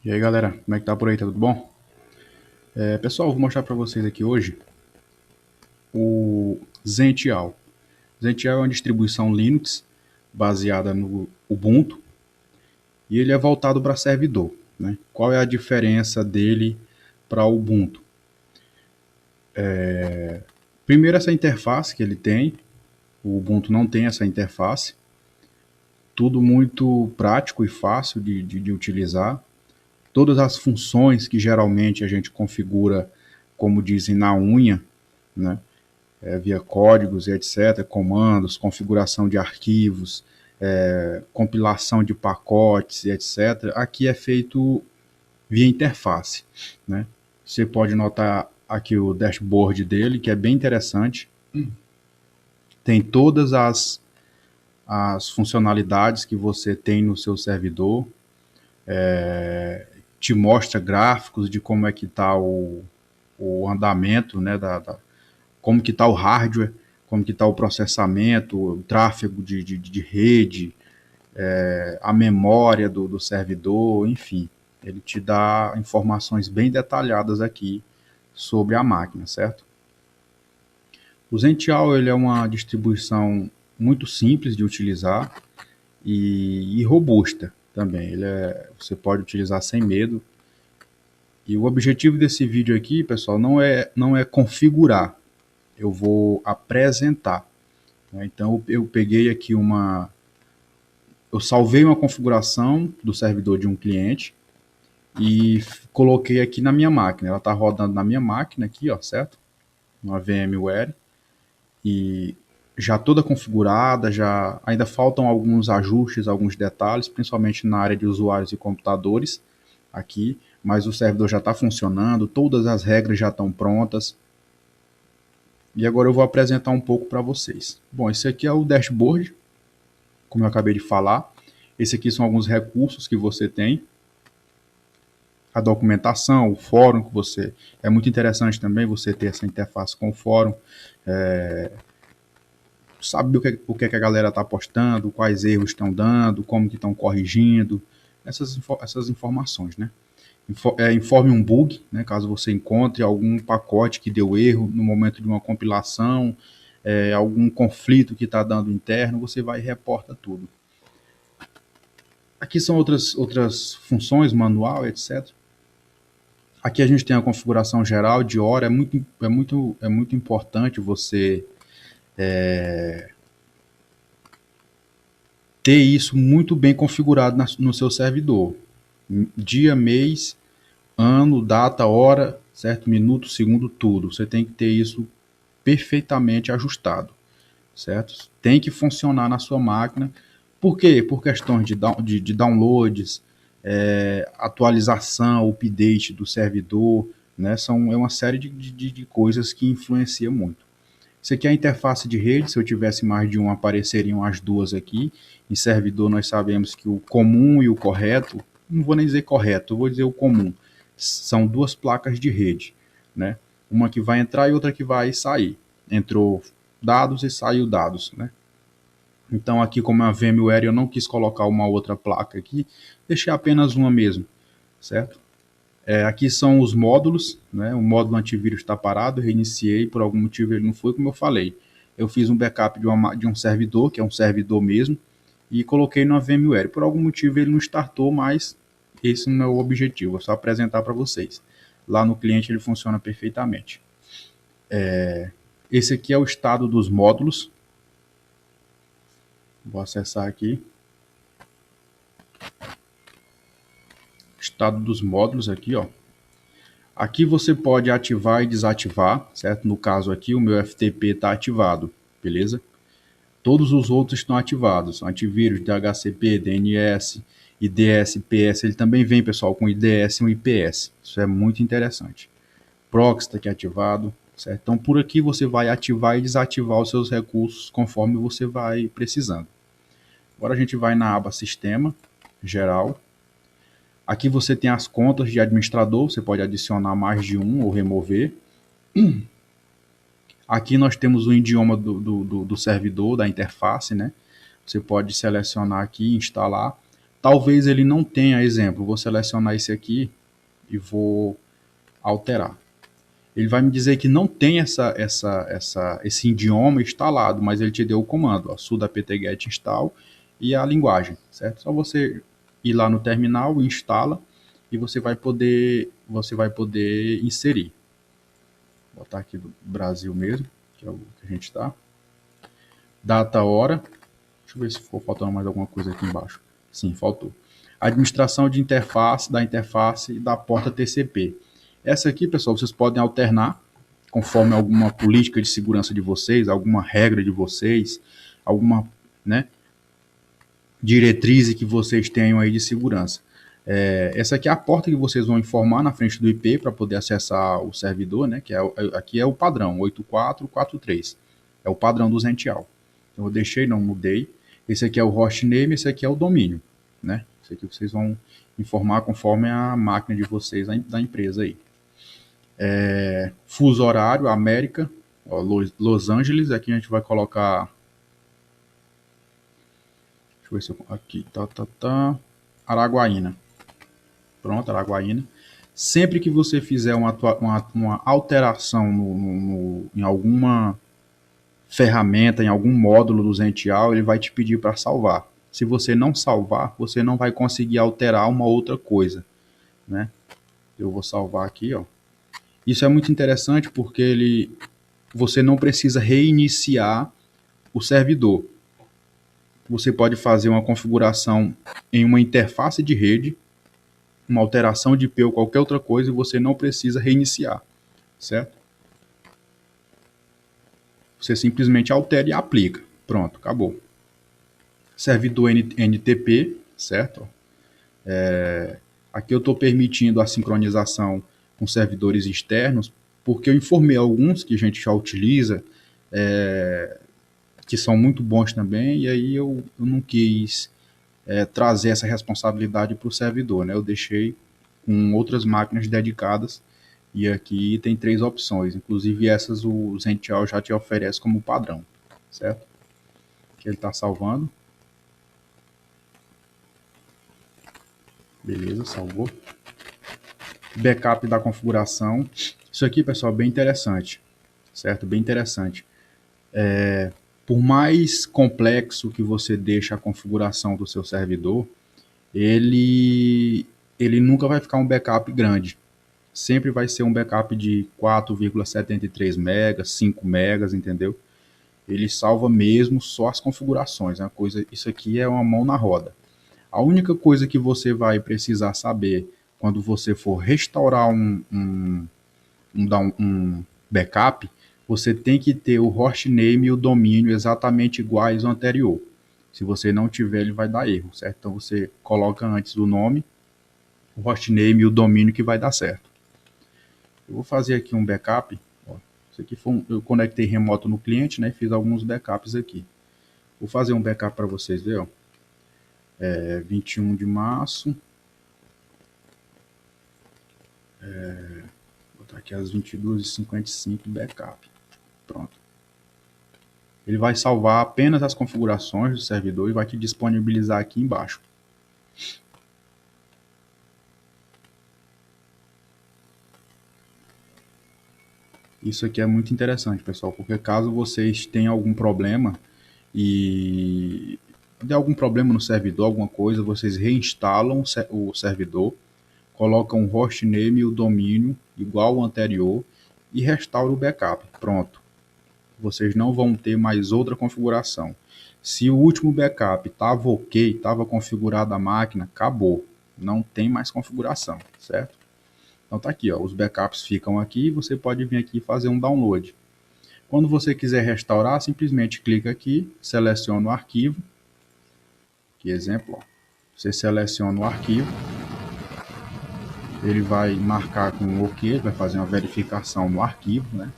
E aí galera, como é que tá por aí? Tá tudo bom? Pessoal, vou mostrar para vocês aqui hoje o Zential. Zential é uma distribuição Linux baseada no Ubuntu e ele é voltado para servidor, né? Qual é a diferença dele para o Ubuntu? Primeiro, essa interface que ele tem. O Ubuntu não tem essa interface. Tudo muito prático e fácil de utilizar. Todas as funções que geralmente a gente configura, como dizem, na unha, né? Via códigos e etc., comandos, configuração de arquivos, compilação de pacotes e etc., aqui é feito via interface, né? Você pode notar aqui o dashboard dele, que é bem interessante. Tem todas as funcionalidades que você tem no seu servidor, te mostra gráficos de como é que está o andamento, né, como que está o hardware, como que está o processamento, o tráfego de rede, a memória do servidor, enfim. Ele te dá informações bem detalhadas aqui sobre a máquina, certo? O Zential ele é uma distribuição muito simples de utilizar e robusta também. Você pode utilizar sem medo. E o objetivo desse vídeo aqui, pessoal, não é configurar. Eu vou apresentar. Né? Então eu peguei aqui eu salvei uma configuração do servidor de um cliente e coloquei aqui na minha máquina. Ela está rodando na minha máquina aqui, ó, certo? Uma VMware e já toda configurada, já ainda faltam alguns ajustes, alguns detalhes, principalmente na área de usuários e computadores aqui, mas o servidor já está funcionando, todas as regras já estão prontas. E agora eu vou apresentar um pouco para vocês. Bom, esse aqui é o dashboard, como eu acabei de falar. Esse aqui são alguns recursos que você tem. A documentação, o fórum que você... É muito interessante também você ter essa interface com o fórum. Sabe o que a galera está postando, quais erros estão dando, como que estão corrigindo. Essas informações, né? Informe um bug, né, caso você encontre algum pacote que deu erro no momento de uma compilação, algum conflito que está dando interno, você vai e reporta tudo. Aqui são outras funções, manual, etc. Aqui a gente tem a configuração geral de hora. É muito importante você ter isso muito bem configurado no seu servidor. Dia, mês, ano, data, hora, certo? Minuto, segundo, tudo. Você tem que ter isso perfeitamente ajustado, certo? Tem que funcionar na sua máquina. Por quê? Por questões de downloads, atualização, update do servidor, né? É uma série de coisas que influenciam muito. Isso aqui é a interface de rede. Se eu tivesse mais de um, apareceriam as duas aqui. Em servidor, nós sabemos que o comum e o correto, não vou nem dizer correto, eu vou dizer o comum, são duas placas de rede, né? Uma que vai entrar e outra que vai sair. Entrou dados e saiu dados, né? Então aqui, como é a VMware, eu não quis colocar uma outra placa aqui, deixei apenas uma mesmo, certo? Aqui são os módulos, né? O módulo antivírus está parado, reiniciei, por algum motivo ele não foi, como eu falei. Eu fiz um backup de um servidor, que é um servidor mesmo, e coloquei na VMware. Por algum motivo ele não startou, mas esse não é o objetivo, é só apresentar para vocês. Lá no cliente ele funciona perfeitamente. Esse aqui é o estado dos módulos. Vou acessar aqui. Estado dos módulos aqui, ó. Aqui você pode ativar e desativar, certo? No caso aqui, o meu FTP está ativado, beleza? Todos os outros estão ativados. Antivírus, DHCP, DNS, IDS, IPS. Ele também vem, pessoal, com IDS e um IPS. Isso é muito interessante. Proxy está aqui ativado, certo? Então, por aqui você vai ativar e desativar os seus recursos conforme você vai precisando. Agora a gente vai na aba Sistema, Geral. Aqui você tem as contas de administrador, você pode adicionar mais de um ou remover. Aqui nós temos o idioma do servidor, da interface, né? Você pode selecionar aqui e instalar. Talvez ele não tenha, exemplo, vou selecionar esse aqui e vou alterar. Ele vai me dizer que não tem esse idioma instalado, mas ele te deu o comando, ó, sudo apt-get install e a linguagem, certo? Só você ir lá no terminal, instala e você vai poder inserir. Vou botar aqui do Brasil mesmo, que é o que a gente está. Data, hora. Deixa eu ver se ficou faltando mais alguma coisa aqui embaixo. Sim, faltou. Administração de interface, da interface e da porta TCP. Essa aqui, pessoal, vocês podem alternar conforme alguma política de segurança de vocês, alguma regra de vocês, alguma, né, diretriz que vocês tenham aí de segurança. Essa aqui é a porta que vocês vão informar na frente do IP para poder acessar o servidor, né, que aqui é o padrão, 8443. É o padrão do Zentil. Então eu deixei, não mudei. Esse aqui é o hostname, esse aqui é o domínio, né? Esse aqui vocês vão informar conforme a máquina de vocês da empresa aí. Fuso horário, América, ó, Los Angeles, aqui a gente vai colocar. Deixa eu ver se eu. Aqui, Araguaína. Pronto, Araguaína. Sempre que você fizer uma alteração em alguma ferramenta, em algum módulo do Zentil, ele vai te pedir para salvar. Se você não salvar, você não vai conseguir alterar uma outra coisa, né? Eu vou salvar aqui, ó. Isso é muito interessante porque você não precisa reiniciar o servidor. Você pode fazer uma configuração em uma interface de rede, uma alteração de IP ou qualquer outra coisa, e você não precisa reiniciar, certo? Você simplesmente altera e aplica. Pronto, acabou. Servidor NTP, certo? Aqui eu estou permitindo a sincronização com servidores externos, porque eu informei alguns que a gente já utiliza, que são muito bons também, e aí eu não quis trazer essa responsabilidade para o servidor, né? Eu deixei com outras máquinas dedicadas, e aqui tem 3 opções, inclusive essas o Zentil já te oferece como padrão, certo? Que ele está salvando. Beleza, salvou. Backup da configuração. Isso aqui, pessoal, é bem interessante, certo? Bem interessante. Por mais complexo que você deixe a configuração do seu servidor, ele nunca vai ficar um backup grande. Sempre vai ser um backup de 4,73 megas, 5 megas, entendeu? Ele salva mesmo só as configurações. Isso aqui é uma mão na roda. A única coisa que você vai precisar saber quando você for restaurar um backup, você tem que ter o hostname e o domínio exatamente iguais ao anterior. Se você não tiver, ele vai dar erro, certo? Então você coloca antes o nome, o hostname e o domínio que vai dar certo. Eu vou fazer aqui um backup. Ó, isso aqui eu conectei remoto no cliente, né? Fiz alguns backups aqui. Vou fazer um backup para vocês verem. 21 de março. Vou botar aqui às 22h55 backup. Pronto. Ele vai salvar apenas as configurações do servidor e vai te disponibilizar aqui embaixo. Isso aqui é muito interessante, pessoal, porque caso vocês tenham algum problema e der algum problema no servidor, alguma coisa, vocês reinstalam o servidor, colocam o hostname e o domínio igual ao anterior e restauram o backup. Pronto. Vocês não vão ter mais outra configuração. Se o último backup estava ok, estava configurada a máquina, acabou. Não tem mais configuração, certo? Então tá aqui, ó, os backups ficam aqui e você pode vir aqui e fazer um download. Quando você quiser restaurar, simplesmente clica aqui, seleciona o arquivo. Que exemplo, ó. Você seleciona o arquivo, ele vai marcar com OK, vai fazer uma verificação no arquivo, né?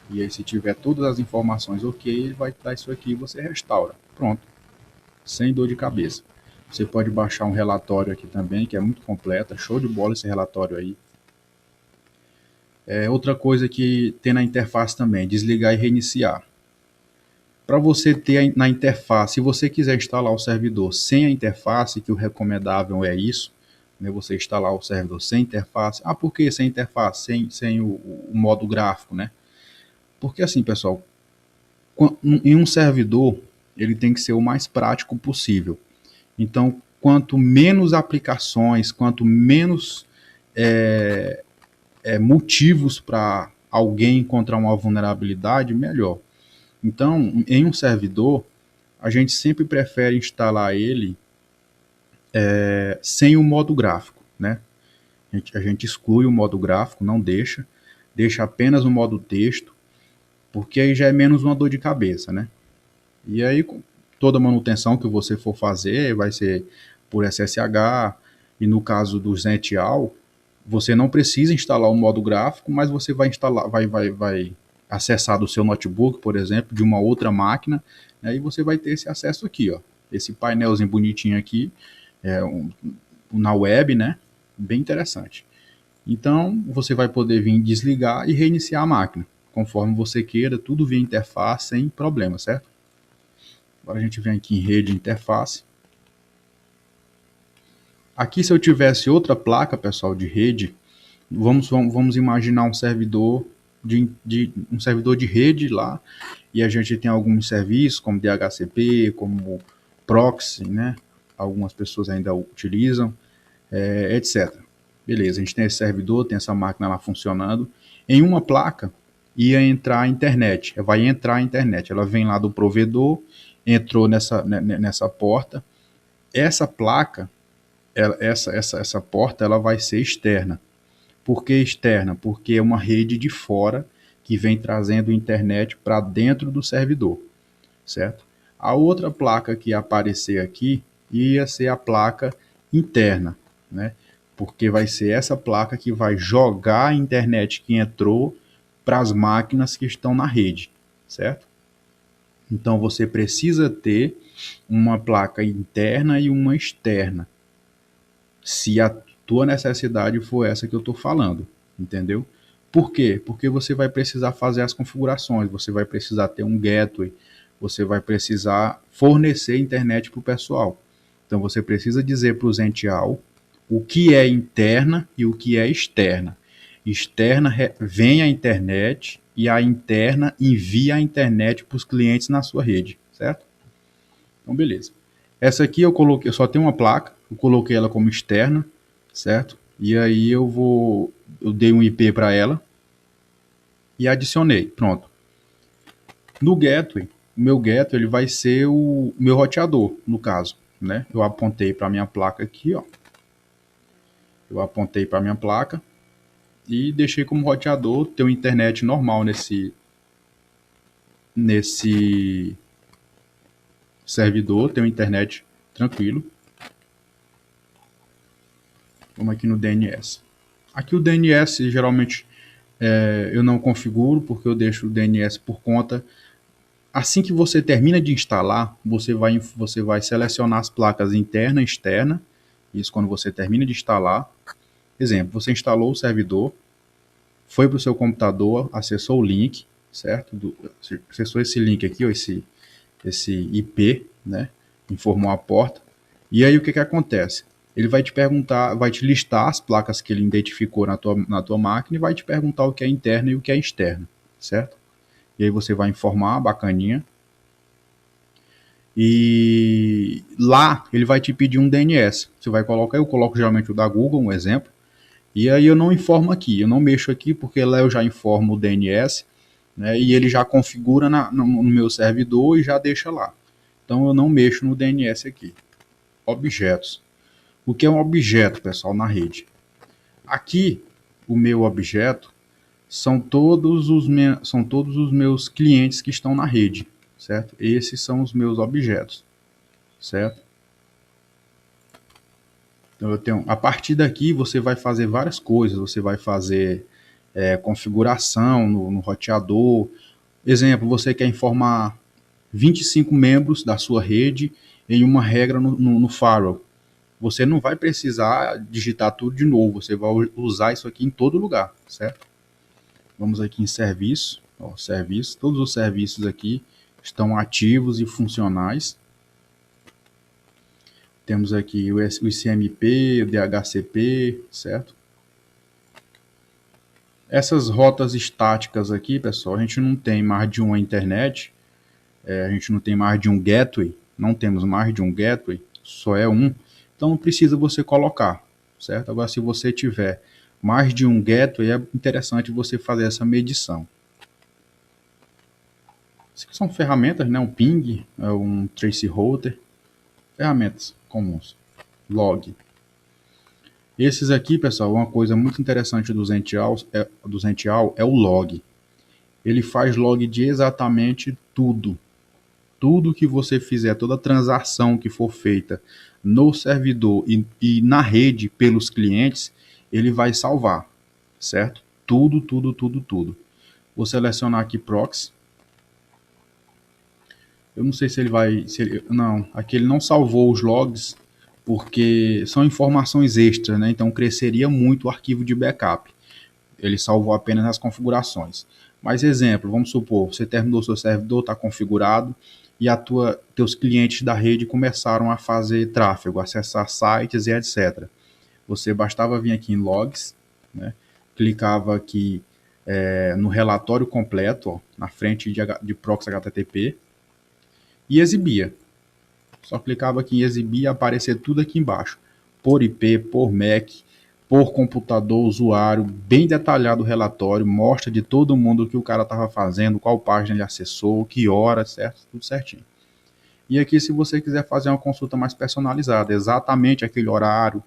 E aí se tiver todas as informações ok, ele vai dar isso aqui e você restaura. Pronto, sem dor de cabeça. Você pode baixar um relatório aqui também, que é muito completo, show de bola esse relatório aí. Outra coisa que tem na interface também, desligar e reiniciar. Para você ter na interface, se você quiser instalar o servidor sem a interface, que o recomendável é isso, né, você instalar o servidor sem interface. Ah, por que sem interface? Sem o modo gráfico, né? Porque assim, pessoal, em um servidor, ele tem que ser o mais prático possível. Então, quanto menos aplicações, quanto menos motivos para alguém encontrar uma vulnerabilidade, melhor. Então, em um servidor, a gente sempre prefere instalar ele sem o modo gráfico, né? A gente exclui o modo gráfico, não deixa apenas o modo texto, porque aí já é menos uma dor de cabeça, né? E aí, toda manutenção que você for fazer vai ser por SSH, e no caso do ZentAll, você não precisa instalar o modo gráfico, mas você vai instalar, vai acessar do seu notebook, por exemplo, de uma outra máquina, né, e você vai ter esse acesso aqui, ó, esse painelzinho bonitinho aqui, na web, né, bem interessante. Então, você vai poder vir desligar e reiniciar a máquina, conforme você queira, tudo via interface, sem problema, certo? Agora a gente vem aqui em rede interface. Aqui, se eu tivesse outra placa, pessoal, de rede, vamos imaginar um servidor um servidor de rede lá, e a gente tem alguns serviços, como DHCP, como proxy, né? Algumas pessoas ainda utilizam, etc. Beleza, a gente tem esse servidor, tem essa máquina lá funcionando. Em uma placa, ia entrar a internet, vai entrar a internet. Ela vem lá do provedor, entrou nessa porta. Essa placa, essa porta, ela vai ser externa. Por que externa? Porque é uma rede de fora que vem trazendo internet para dentro do servidor, certo? A outra placa que ia aparecer aqui ia ser a placa interna, né? Porque vai ser essa placa que vai jogar a internet que entrou para as máquinas que estão na rede, certo? Então você precisa ter uma placa interna e uma externa, se a tua necessidade for essa que eu estou falando, entendeu? Por quê? Porque você vai precisar fazer as configurações, você vai precisar ter um gateway, você vai precisar fornecer internet para o pessoal. Então você precisa dizer para o ZentAll o que é interna e o que é externa. Externa vem a internet e a interna envia a internet para os clientes na sua rede, certo? Então beleza. Essa aqui eu só tenho uma placa, eu coloquei ela como externa, certo? E aí eu dei um IP para ela e adicionei, pronto. No gateway, o meu gateway ele vai ser o meu roteador, no caso, né? Eu apontei para minha placa aqui, ó. Eu apontei para minha placa e deixei como roteador, ter uma internet normal nesse servidor, ter uma internet tranquilo. Vamos aqui no DNS. Aqui o DNS geralmente eu não configuro, porque eu deixo o DNS por conta. Assim que você termina de instalar, você vai selecionar as placas interna e externa. Isso quando você termina de instalar. Exemplo, você instalou o servidor, foi para o seu computador, acessou o link, certo? Acessou esse link aqui, ó, esse IP, né? Informou a porta. E aí o que acontece? Ele vai te perguntar, vai te listar as placas que ele identificou na tua máquina e vai te perguntar o que é interno e o que é externo, certo? E aí você vai informar, bacaninha. E lá ele vai te pedir um DNS. Você vai colocar, eu coloco geralmente o da Google, um exemplo. E aí eu não informo aqui, eu não mexo aqui porque lá eu já informo o DNS, né? E ele já configura no meu servidor e já deixa lá. Então eu não mexo no DNS aqui. Objetos. O que é um objeto, pessoal, na rede? Aqui, o meu objeto são todos os meus clientes que estão na rede, certo? Esses são os meus objetos, certo? Então, a partir daqui, você vai fazer várias coisas. Você vai fazer configuração no roteador. Exemplo, você quer informar 25 membros da sua rede em uma regra no firewall. Você não vai precisar digitar tudo de novo, você vai usar isso aqui em todo lugar, certo? Vamos aqui em serviço, ó, serviço, todos os serviços aqui estão ativos e funcionais. Temos aqui o ICMP, o DHCP, certo? Essas rotas estáticas aqui, pessoal, a gente não tem mais de uma internet, a gente não tem mais de um gateway, não temos mais de um gateway, só é um, então não precisa você colocar, certo? Agora, se você tiver mais de um gateway, é interessante você fazer essa medição. Isso aqui são ferramentas, né? Um ping, um trace router, ferramentas comuns, log. Esses aqui, pessoal, uma coisa muito interessante do Zential é o log. Ele faz log de exatamente tudo. Tudo que você fizer, toda transação que for feita no servidor e na rede pelos clientes, ele vai salvar, certo? Tudo, tudo, tudo, tudo. Vou selecionar aqui proxy. Eu não sei se ele vai... não, aqui ele não salvou os logs, porque são informações extras, né? Então cresceria muito o arquivo de backup. Ele salvou apenas as configurações. Mas exemplo, vamos supor, você terminou seu servidor, está configurado, e teus clientes da rede começaram a fazer tráfego, acessar sites e etc. Você bastava vir aqui em logs, né? Clicava aqui no relatório completo, ó, na frente de proxy HTTP, e exibia. Só clicava aqui em exibir e aparecer tudo aqui embaixo. Por IP, por MAC, por computador, usuário, bem detalhado o relatório, mostra de todo mundo o que o cara estava fazendo, qual página ele acessou, que hora, certo? Tudo certinho. E aqui, se você quiser fazer uma consulta mais personalizada, exatamente aquele horário,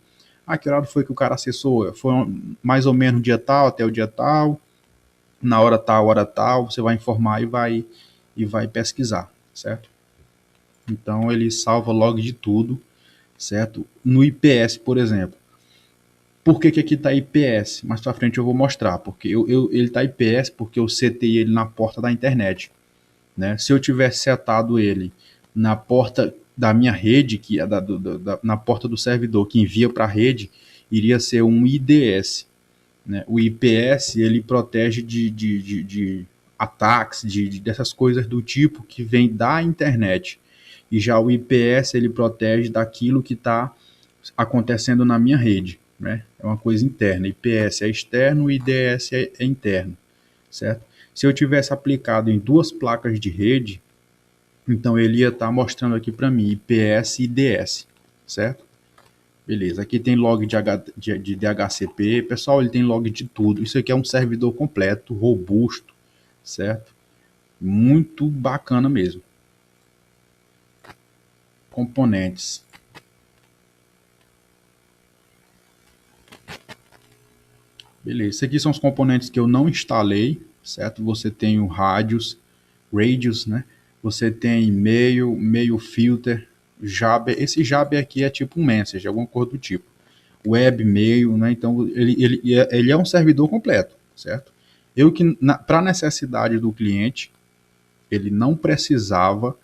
que horário foi que o cara acessou? Foi mais ou menos dia tal até o dia tal, na hora tal, você vai informar e vai pesquisar, certo? Então ele salva log de tudo, certo? No IPS, por exemplo. Por que aqui está IPS? Mais para frente eu vou mostrar, porque ele está IPS porque eu setei ele na porta da internet, né? Se eu tivesse setado ele na porta da minha rede, que é na porta do servidor que envia para a rede, iria ser um IDS, né? O IPS ele protege de ataques, dessas coisas do tipo que vem da internet. E já o IPS ele protege daquilo que está acontecendo na minha rede, né? É uma coisa interna. IPS é externo, o IDS é interno, certo? Se eu tivesse aplicado em duas placas de rede, então ele ia estar mostrando aqui para mim IPS e IDS, certo? Beleza, aqui tem log de DHCP, pessoal, ele tem log de tudo. Isso aqui é um servidor completo, robusto, certo? Muito bacana mesmo. Componentes. Beleza, esses aqui são os componentes que eu não instalei, certo? Você tem o radius, né? Você tem e-mail filter, Jabber. Esse Jabber aqui é tipo um message, alguma coisa do tipo. Webmail, né? Então ele é um servidor completo, certo? Para necessidade do cliente, ele não precisava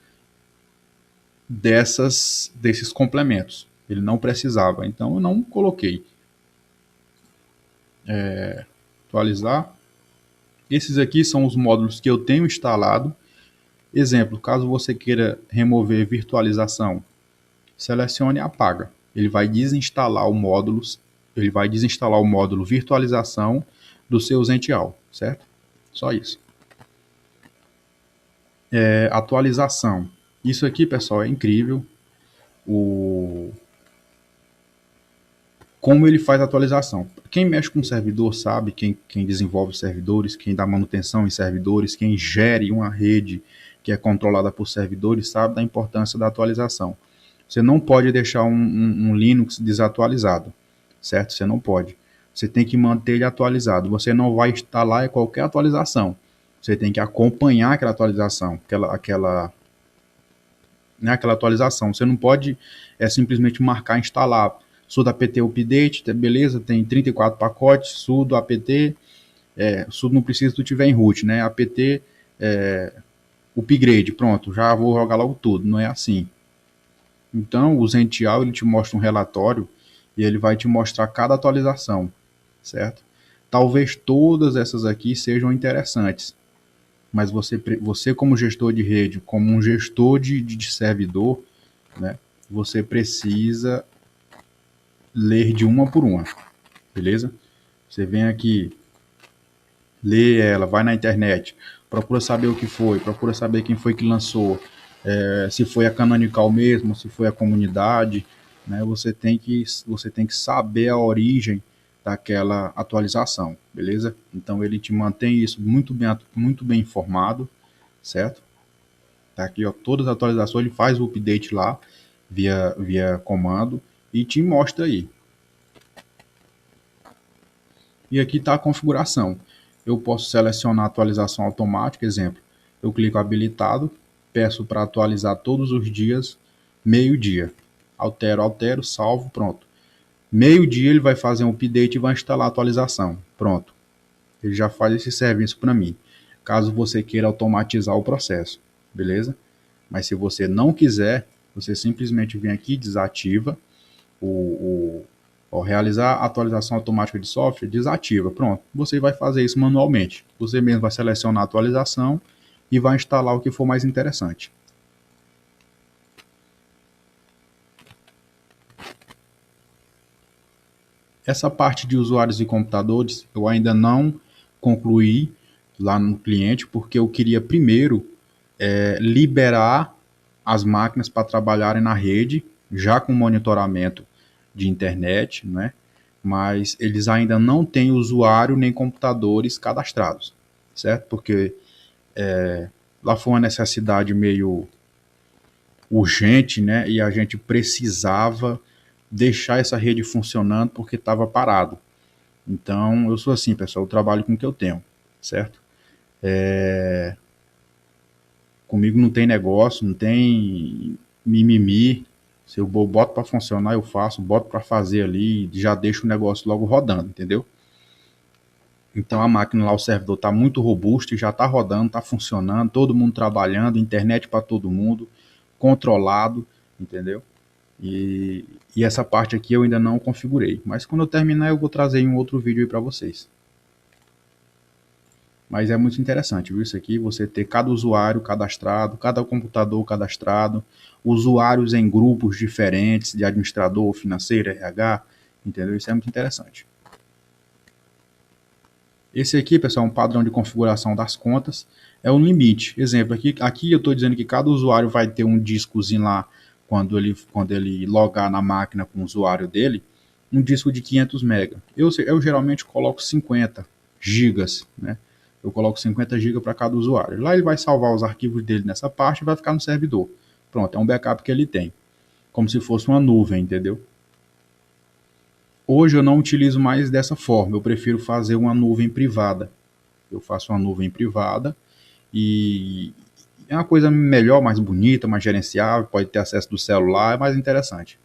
desses complementos. Ele não precisava, então eu não coloquei. Atualizar. Esses aqui são os módulos que eu tenho instalado. Exemplo, caso você queira remover virtualização, selecione e apaga. Ele vai desinstalar o módulo virtualização do seu Zential, certo? Só isso. Atualização. Isso aqui, pessoal, é incrível. Como ele faz a atualização. Quem mexe com servidor sabe, quem desenvolve servidores, quem dá manutenção em servidores, quem gere uma rede que é controlada por servidores, sabe da importância da atualização. Você não pode deixar um Linux desatualizado, certo? Você não pode. Você tem que manter ele atualizado. Você não vai instalar qualquer atualização. Você tem que acompanhar aquela atualização, aquela atualização. Você não pode simplesmente marcar instalar sudo apt update, beleza, tem 34 pacotes, sudo apt, sudo não precisa se tu tiver em root, né, apt upgrade, pronto, já vou jogar logo tudo, não é assim. Então o Zential ele te mostra um relatório e ele vai te mostrar cada atualização, certo? Talvez todas essas aqui sejam interessantes, mas você como gestor de rede, como um gestor de servidor, né, você precisa ler de uma por uma, beleza? Você vem aqui, lê ela, vai na internet, procura saber o que foi, procura saber quem foi que lançou, se foi a Canonical mesmo, se foi a comunidade, né? Você tem que saber a origem daquela atualização, beleza? Então ele te mantém isso muito bem informado, certo? Tá aqui, ó, todas as atualizações, ele faz o update lá via comando e te mostra aí. E aqui está a configuração. Eu posso selecionar atualização automática, exemplo. Eu clico habilitado, peço para atualizar todos os dias, meio-dia. Altero, salvo, pronto. Meio-dia ele vai fazer um update e vai instalar a atualização. Pronto. Ele já faz esse serviço para mim. Caso você queira automatizar o processo, beleza? Mas se você não quiser, você simplesmente vem aqui, desativa ao realizar a atualização automática de software, desativa. Pronto, você vai fazer isso manualmente. Você mesmo vai selecionar a atualização e vai instalar o que for mais interessante. Essa parte de usuários e computadores eu ainda não concluí lá no cliente, porque eu queria primeiro liberar as máquinas para trabalharem na rede, já com monitoramento de internet, né? Mas eles ainda não têm usuário nem computadores cadastrados, certo? Porque lá foi uma necessidade meio urgente, né? E a gente precisava deixar essa rede funcionando porque estava parado. Então, eu sou assim, pessoal, eu trabalho com o que eu tenho, certo? Comigo não tem negócio, não tem mimimi. Se eu boto para funcionar, eu faço, boto para fazer ali, já deixo o negócio logo rodando, entendeu? Então a máquina lá, o servidor está muito robusto e já está rodando, está funcionando, todo mundo trabalhando, internet para todo mundo, controlado, entendeu? E essa parte aqui eu ainda não configurei, mas quando eu terminar eu vou trazer em um outro vídeo aí para vocês. Mas é muito interessante, viu? Isso aqui, você ter cada usuário cadastrado, cada computador cadastrado, usuários em grupos diferentes, de administrador, financeiro, RH, entendeu? Isso é muito interessante. Esse aqui, pessoal, é um padrão de configuração das contas, é um limite. Exemplo, aqui eu estou dizendo que cada usuário vai ter um discozinho lá, quando ele logar na máquina com o usuário dele, um disco de 500 MB. Eu geralmente coloco 50 gigas, né? Eu coloco 50 GB para cada usuário. Lá ele vai salvar os arquivos dele nessa parte e vai ficar no servidor. Pronto, é um backup que ele tem. Como se fosse uma nuvem, entendeu? Hoje eu não utilizo mais dessa forma. Eu prefiro fazer uma nuvem privada. Eu faço uma nuvem privada e é uma coisa melhor, mais bonita, mais gerenciável, pode ter acesso do celular, é mais interessante.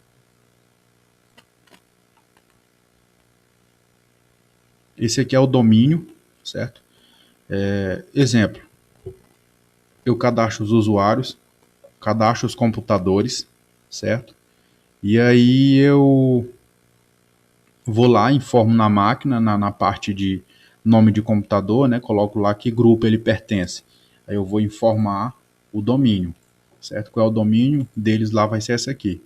Esse aqui é o domínio, certo? Exemplo, eu cadastro os usuários, cadastro os computadores, certo? E aí eu vou lá, informo na máquina, na parte de nome de computador, né? Coloco lá que grupo ele pertence. Aí eu vou informar o domínio, certo? Qual é o domínio deles lá vai ser esse aqui.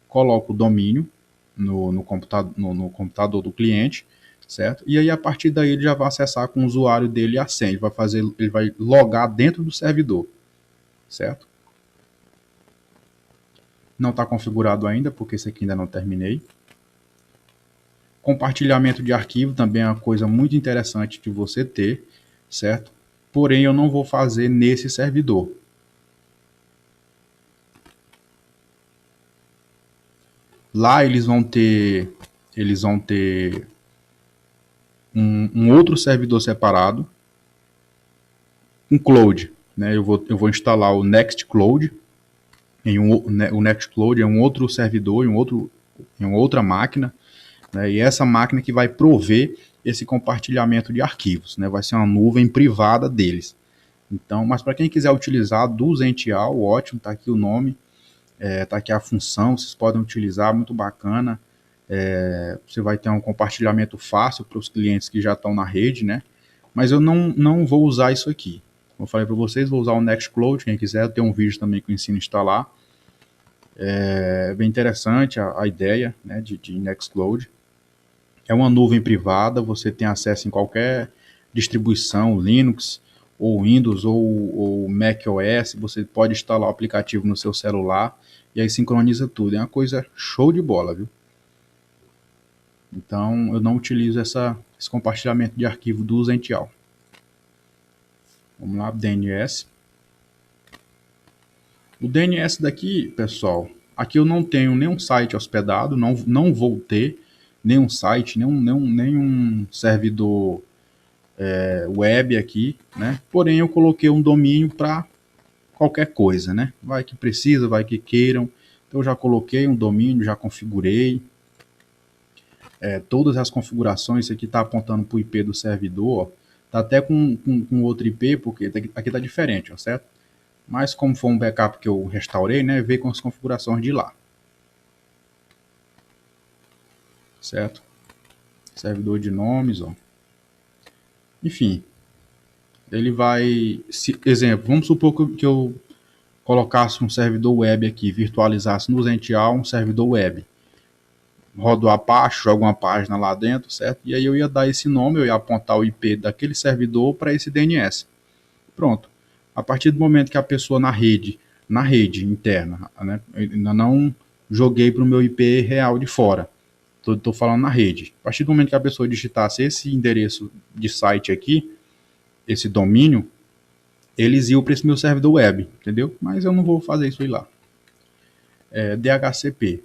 Coloco o domínio no computador do cliente, certo? E aí a partir daí ele já vai acessar com o usuário dele e a senha. Ele vai logar dentro do servidor, certo? Não está configurado ainda, porque esse aqui ainda não terminei. Compartilhamento de arquivo também é uma coisa muito interessante de você ter, certo? Porém, eu não vou fazer nesse servidor. Lá eles vão ter um outro servidor separado, um cloud, né? Eu vou instalar o Nextcloud, o Nextcloud é um outro servidor, em uma outra máquina, né? E essa máquina que vai prover esse compartilhamento de arquivos, né? Vai ser uma nuvem privada deles. Então, mas para quem quiser utilizar do Zential, ótimo, tá aqui o nome, tá aqui a função, vocês podem utilizar, muito bacana. Você vai ter um compartilhamento fácil para os clientes que já estão na rede, né? Mas eu não vou usar isso aqui. Como eu falei para vocês, vou usar o Nextcloud, quem quiser, tem um vídeo também que eu ensino a instalar. É bem interessante a ideia, né, de Nextcloud. É uma nuvem privada, você tem acesso em qualquer distribuição, Linux, ou Windows, ou Mac OS, você pode instalar o aplicativo no seu celular, e aí sincroniza tudo. É uma coisa show de bola, viu? Então, eu não utilizo esse compartilhamento de arquivo do Zential. Vamos lá, DNS. O DNS daqui, pessoal, aqui eu não tenho nenhum site hospedado, não vou ter nenhum site, nenhum servidor web aqui, né? Porém, eu coloquei um domínio para qualquer coisa, né? Vai que precisa, vai que queiram. Então, eu já coloquei um domínio, já configurei. Todas as configurações, isso aqui está apontando para o IP do servidor, ó. Tá até com outro IP, porque aqui está diferente, ó, certo? Mas como foi um backup que eu restaurei, né, veio com as configurações de lá. Certo? Servidor de nomes, ó. Enfim, ele vai... exemplo, vamos supor que eu colocasse um servidor web aqui, virtualizasse no Zential um servidor web. Rodo a Apache, jogo uma página lá dentro, certo? E aí eu ia dar esse nome, eu ia apontar o IP daquele servidor para esse DNS. Pronto. A partir do momento que a pessoa na rede interna, né, ainda não joguei para o meu IP real de fora, estou falando na rede. A partir do momento que a pessoa digitasse esse endereço de site aqui, esse domínio, eles iam para esse meu servidor web, entendeu? Mas eu não vou fazer isso aí lá. DHCP.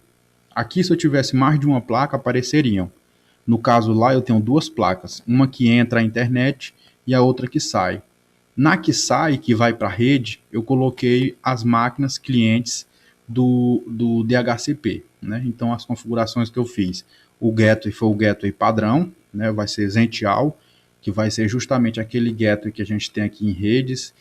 Aqui, se eu tivesse mais de uma placa, apareceriam. No caso lá, eu tenho duas placas. Uma que entra a internet e a outra que sai. Na que sai, que vai para a rede, eu coloquei as máquinas clientes do DHCP. Né? Então, as configurações que eu fiz. O gateway foi o gateway padrão, né? Vai ser Zential, que vai ser justamente aquele gateway que a gente tem aqui em redes,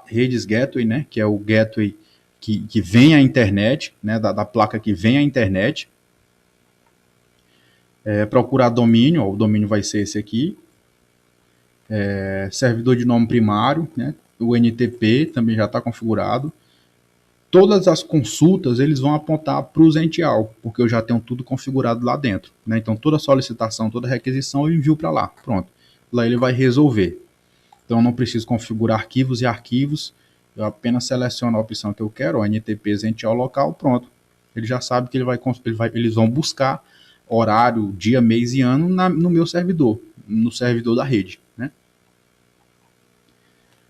redes gateway, né? Que é o gateway que vem à internet, né, da placa que vem à internet. Procurar domínio, ó, o domínio vai ser esse aqui. Servidor de nome primário, né, o NTP também já está configurado. Todas as consultas eles vão apontar para o Zential, porque eu já tenho tudo configurado lá dentro. Né, então toda solicitação, toda requisição eu envio para lá. Pronto. Lá ele vai resolver. Então eu não preciso configurar arquivos e arquivos. Eu apenas seleciono a opção que eu quero, o NTP Zential local, pronto. Ele já sabe que eles vão buscar horário, dia, mês e ano no meu servidor, no servidor da rede. Né?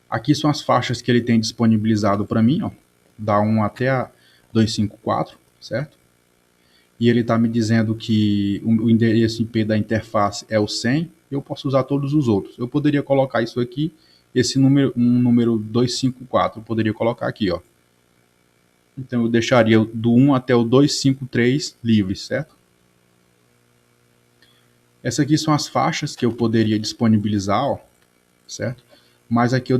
Aqui são as faixas que ele tem disponibilizado para mim, ó, da 1 até a 254, certo? E ele está me dizendo que o endereço IP da interface é o 100, eu posso usar todos os outros. Eu poderia colocar isso aqui, esse número, número 254, eu poderia colocar aqui, ó. Então eu deixaria do 1 até o 253 livres, certo? Essas aqui são as faixas que eu poderia disponibilizar, ó, certo? Mas aqui eu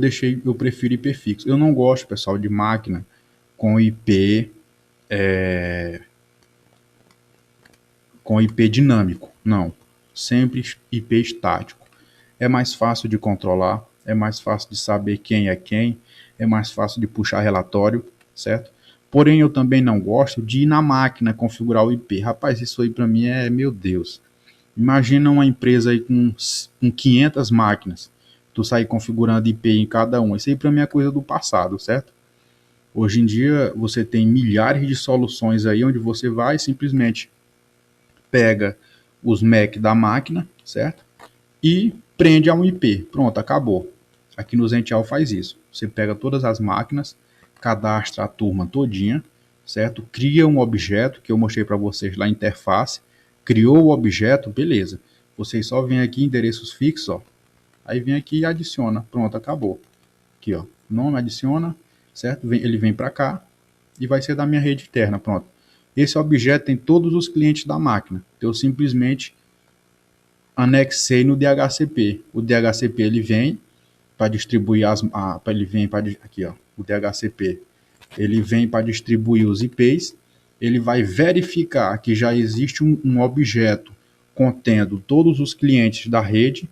prefiro IP fixo. Eu não gosto, pessoal, de máquina com IP dinâmico. Não, sempre IP estático. É mais fácil de controlar, é mais fácil de saber quem, é mais fácil de puxar relatório, certo? Porém, eu também não gosto de ir na máquina configurar o IP. Rapaz, isso aí para mim meu Deus. Imagina uma empresa aí com 500 máquinas, tu sair configurando IP em cada uma. Isso aí para mim é coisa do passado, certo? Hoje em dia você tem milhares de soluções aí onde você vai simplesmente pega os MAC da máquina, certo? E prende a um IP. Pronto, acabou. Aqui no Zential faz isso. Você pega todas as máquinas, cadastra a turma todinha, certo? Cria um objeto que eu mostrei para vocês lá, interface. Criou o objeto, beleza. Vocês só vêm aqui endereços fixos, ó. Aí vem aqui e adiciona. Pronto, acabou. Aqui, ó. Nome, adiciona, certo? Ele vem para cá e vai ser da minha rede interna, pronto. Esse objeto tem todos os clientes da máquina. Eu simplesmente anexei no DHCP. O DHCP ele vem para distribuir aqui, ó, o DHCP. Ele vem para distribuir os IPs. Ele vai verificar que já existe um objeto contendo todos os clientes da rede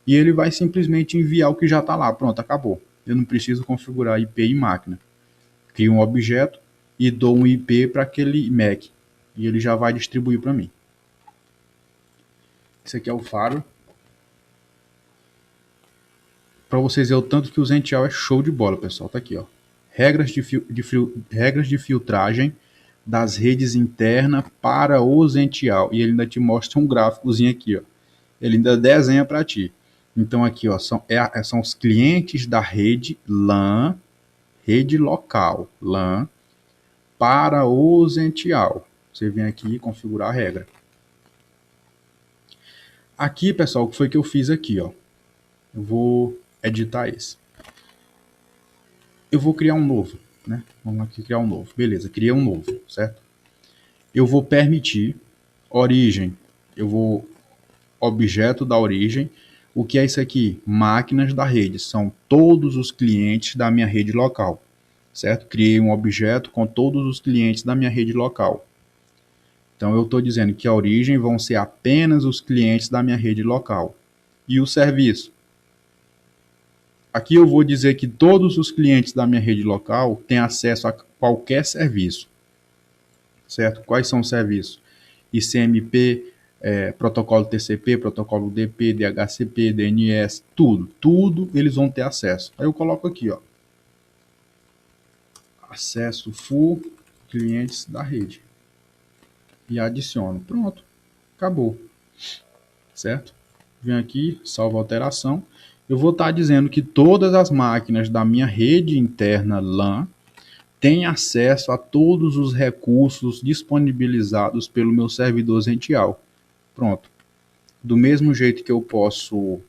e ele vai simplesmente enviar o que já está lá. Pronto, acabou. eu não preciso configurar IP em máquina. Crio um objeto e dou um IP para aquele MAC. E ele já vai distribuir para mim. Esse aqui é o Firewall. Para vocês verem o tanto que o Zential é show de bola, pessoal. Tá aqui, ó. Regras de filtragem das redes internas para o Zential. E ele ainda te mostra um gráficozinho aqui, ó. Ele ainda desenha para ti. Então aqui, ó, são os clientes da rede LAN, rede local, LAN, para o Zential. Você vem aqui e configurar a regra. Aqui, pessoal, o que foi que eu fiz aqui, ó? Eu vou editar esse. Eu vou criar um novo, né? Vamos aqui criar um novo. Beleza, criei um novo, certo? Eu vou permitir origem. Eu vou objeto da origem. O que é isso aqui? Máquinas da rede. São todos os clientes da minha rede local, certo? Criei um objeto com todos os clientes da minha rede local. Então eu estou dizendo que a origem vão ser apenas os clientes da minha rede local. E o serviço? Aqui eu vou dizer que todos os clientes da minha rede local têm acesso a qualquer serviço, certo? Quais são os serviços? ICMP, protocolo TCP, protocolo DP, DHCP, DNS, tudo eles vão ter acesso. Aí eu coloco aqui, ó, acesso full clientes da rede e adiciono. Pronto, acabou, certo? Venho aqui, salvo a alteração. Eu vou estar dizendo que todas as máquinas da minha rede interna LAN têm acesso a todos os recursos disponibilizados pelo meu servidor Zential. Pronto. Do mesmo jeito que eu posso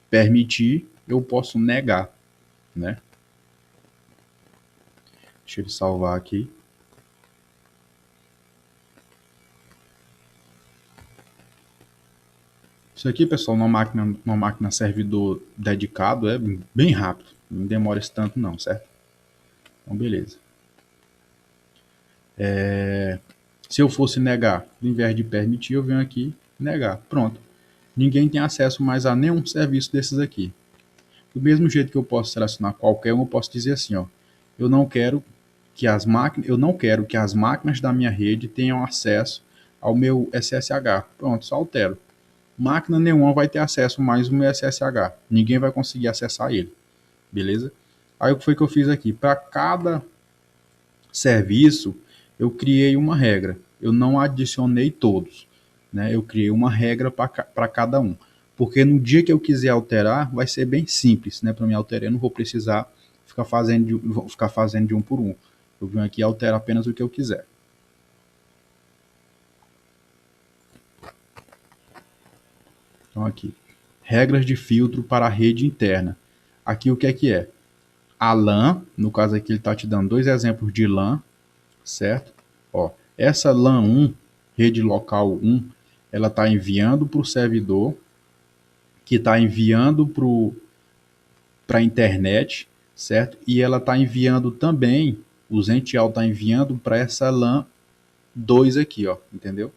permitir, eu posso negar, né? Deixa ele salvar aqui. Isso aqui, pessoal, numa máquina servidor dedicado é bem rápido. Não demora esse tanto não, certo? Então, beleza. Se eu fosse negar, ao invés de permitir, eu venho aqui negar. Pronto. Ninguém tem acesso mais a nenhum serviço desses aqui. Do mesmo jeito que eu posso selecionar qualquer um, eu posso dizer assim, ó, eu não quero que as máquinas da minha rede tenham acesso ao meu SSH. Pronto, só altero. Máquina nenhuma vai ter acesso mais ao meu SSH. Ninguém vai conseguir acessar ele. Beleza? Aí o que foi que eu fiz aqui? Para cada serviço, eu criei uma regra. Eu não adicionei todos, né? Eu criei uma regra para cada um. Porque no dia que eu quiser alterar, vai ser bem simples, né? Para me alterar, eu não vou precisar ficar fazendo de um por um. Eu venho aqui e altero apenas o que eu quiser. Então aqui, regras de filtro para a rede interna. Aqui o que é? A LAN, no caso aqui ele está te dando dois exemplos de LAN, certo? Ó, essa LAN 1, rede local 1, ela está enviando para o servidor, que está enviando para a internet, certo? E ela está enviando também, o Zential está enviando para essa LAN 2 aqui, ó, entendeu?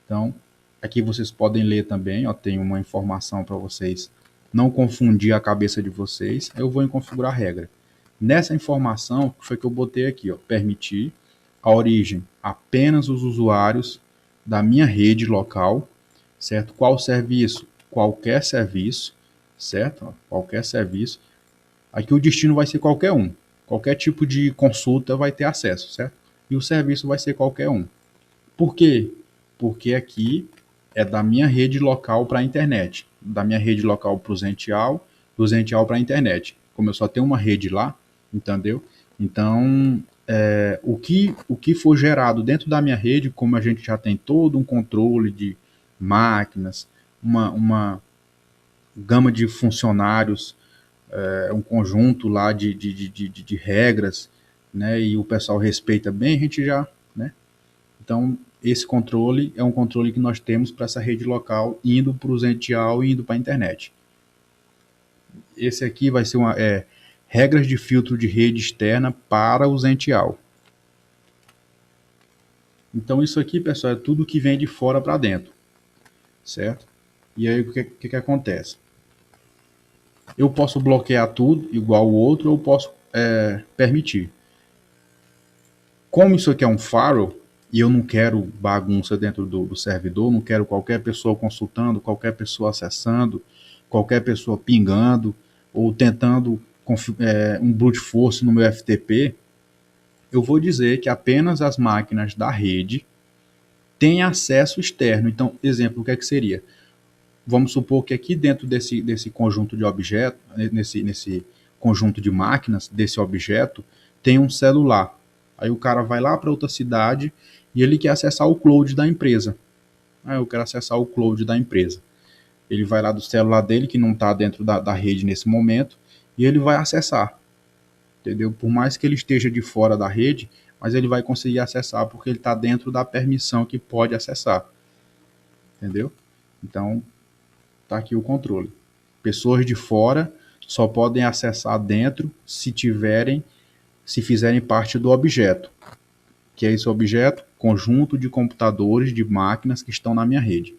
Então, aqui vocês podem ler também, ó, tem uma informação para vocês não confundir a cabeça de vocês. Eu vou em configurar regra. Nessa informação, que foi que eu botei aqui, ó, permitir a origem apenas os usuários da minha rede local, certo? Qual serviço? Qualquer serviço, certo? Ó, qualquer serviço. Aqui o destino vai ser qualquer um. Qualquer tipo de consulta vai ter acesso, certo? E o serviço vai ser qualquer um. Por quê? Porque aqui é da minha rede local para a internet, da minha rede local para o Zential, do Zential para a internet. Como eu só tenho uma rede lá, entendeu? Então, o que for gerado dentro da minha rede, como a gente já tem todo um controle de máquinas, uma gama de funcionários, um conjunto lá de regras, né? E o pessoal respeita bem, a gente já, né? Então, esse controle é um controle que nós temos para essa rede local, indo para o Zential e indo para a internet. Esse aqui vai ser regras de filtro de rede externa para o Zential. Então, isso aqui, pessoal, é tudo que vem de fora para dentro, certo? E aí, o que acontece? Eu posso bloquear tudo igual o outro, ou eu posso permitir. Como isso aqui é um firewall, e eu não quero bagunça dentro do servidor, não quero qualquer pessoa consultando, qualquer pessoa acessando, qualquer pessoa pingando, ou tentando um brute force no meu FTP, eu vou dizer que apenas as máquinas da rede têm acesso externo. Então, exemplo, o que é que seria? Vamos supor que aqui dentro desse conjunto de objetos, nesse conjunto de máquinas, desse objeto, tem um celular. Aí o cara vai lá para outra cidade e ele quer acessar o cloud da empresa. Ah, eu quero acessar o cloud da empresa. Ele vai lá do celular dele, que não está dentro da rede nesse momento, e ele vai acessar. Entendeu? Por mais que ele esteja de fora da rede, mas ele vai conseguir acessar porque ele está dentro da permissão que pode acessar. Entendeu? Então, tá aqui o controle. Pessoas de fora só podem acessar dentro se fizerem parte do objeto. Que é esse objeto? Conjunto de computadores, de máquinas que estão na minha rede.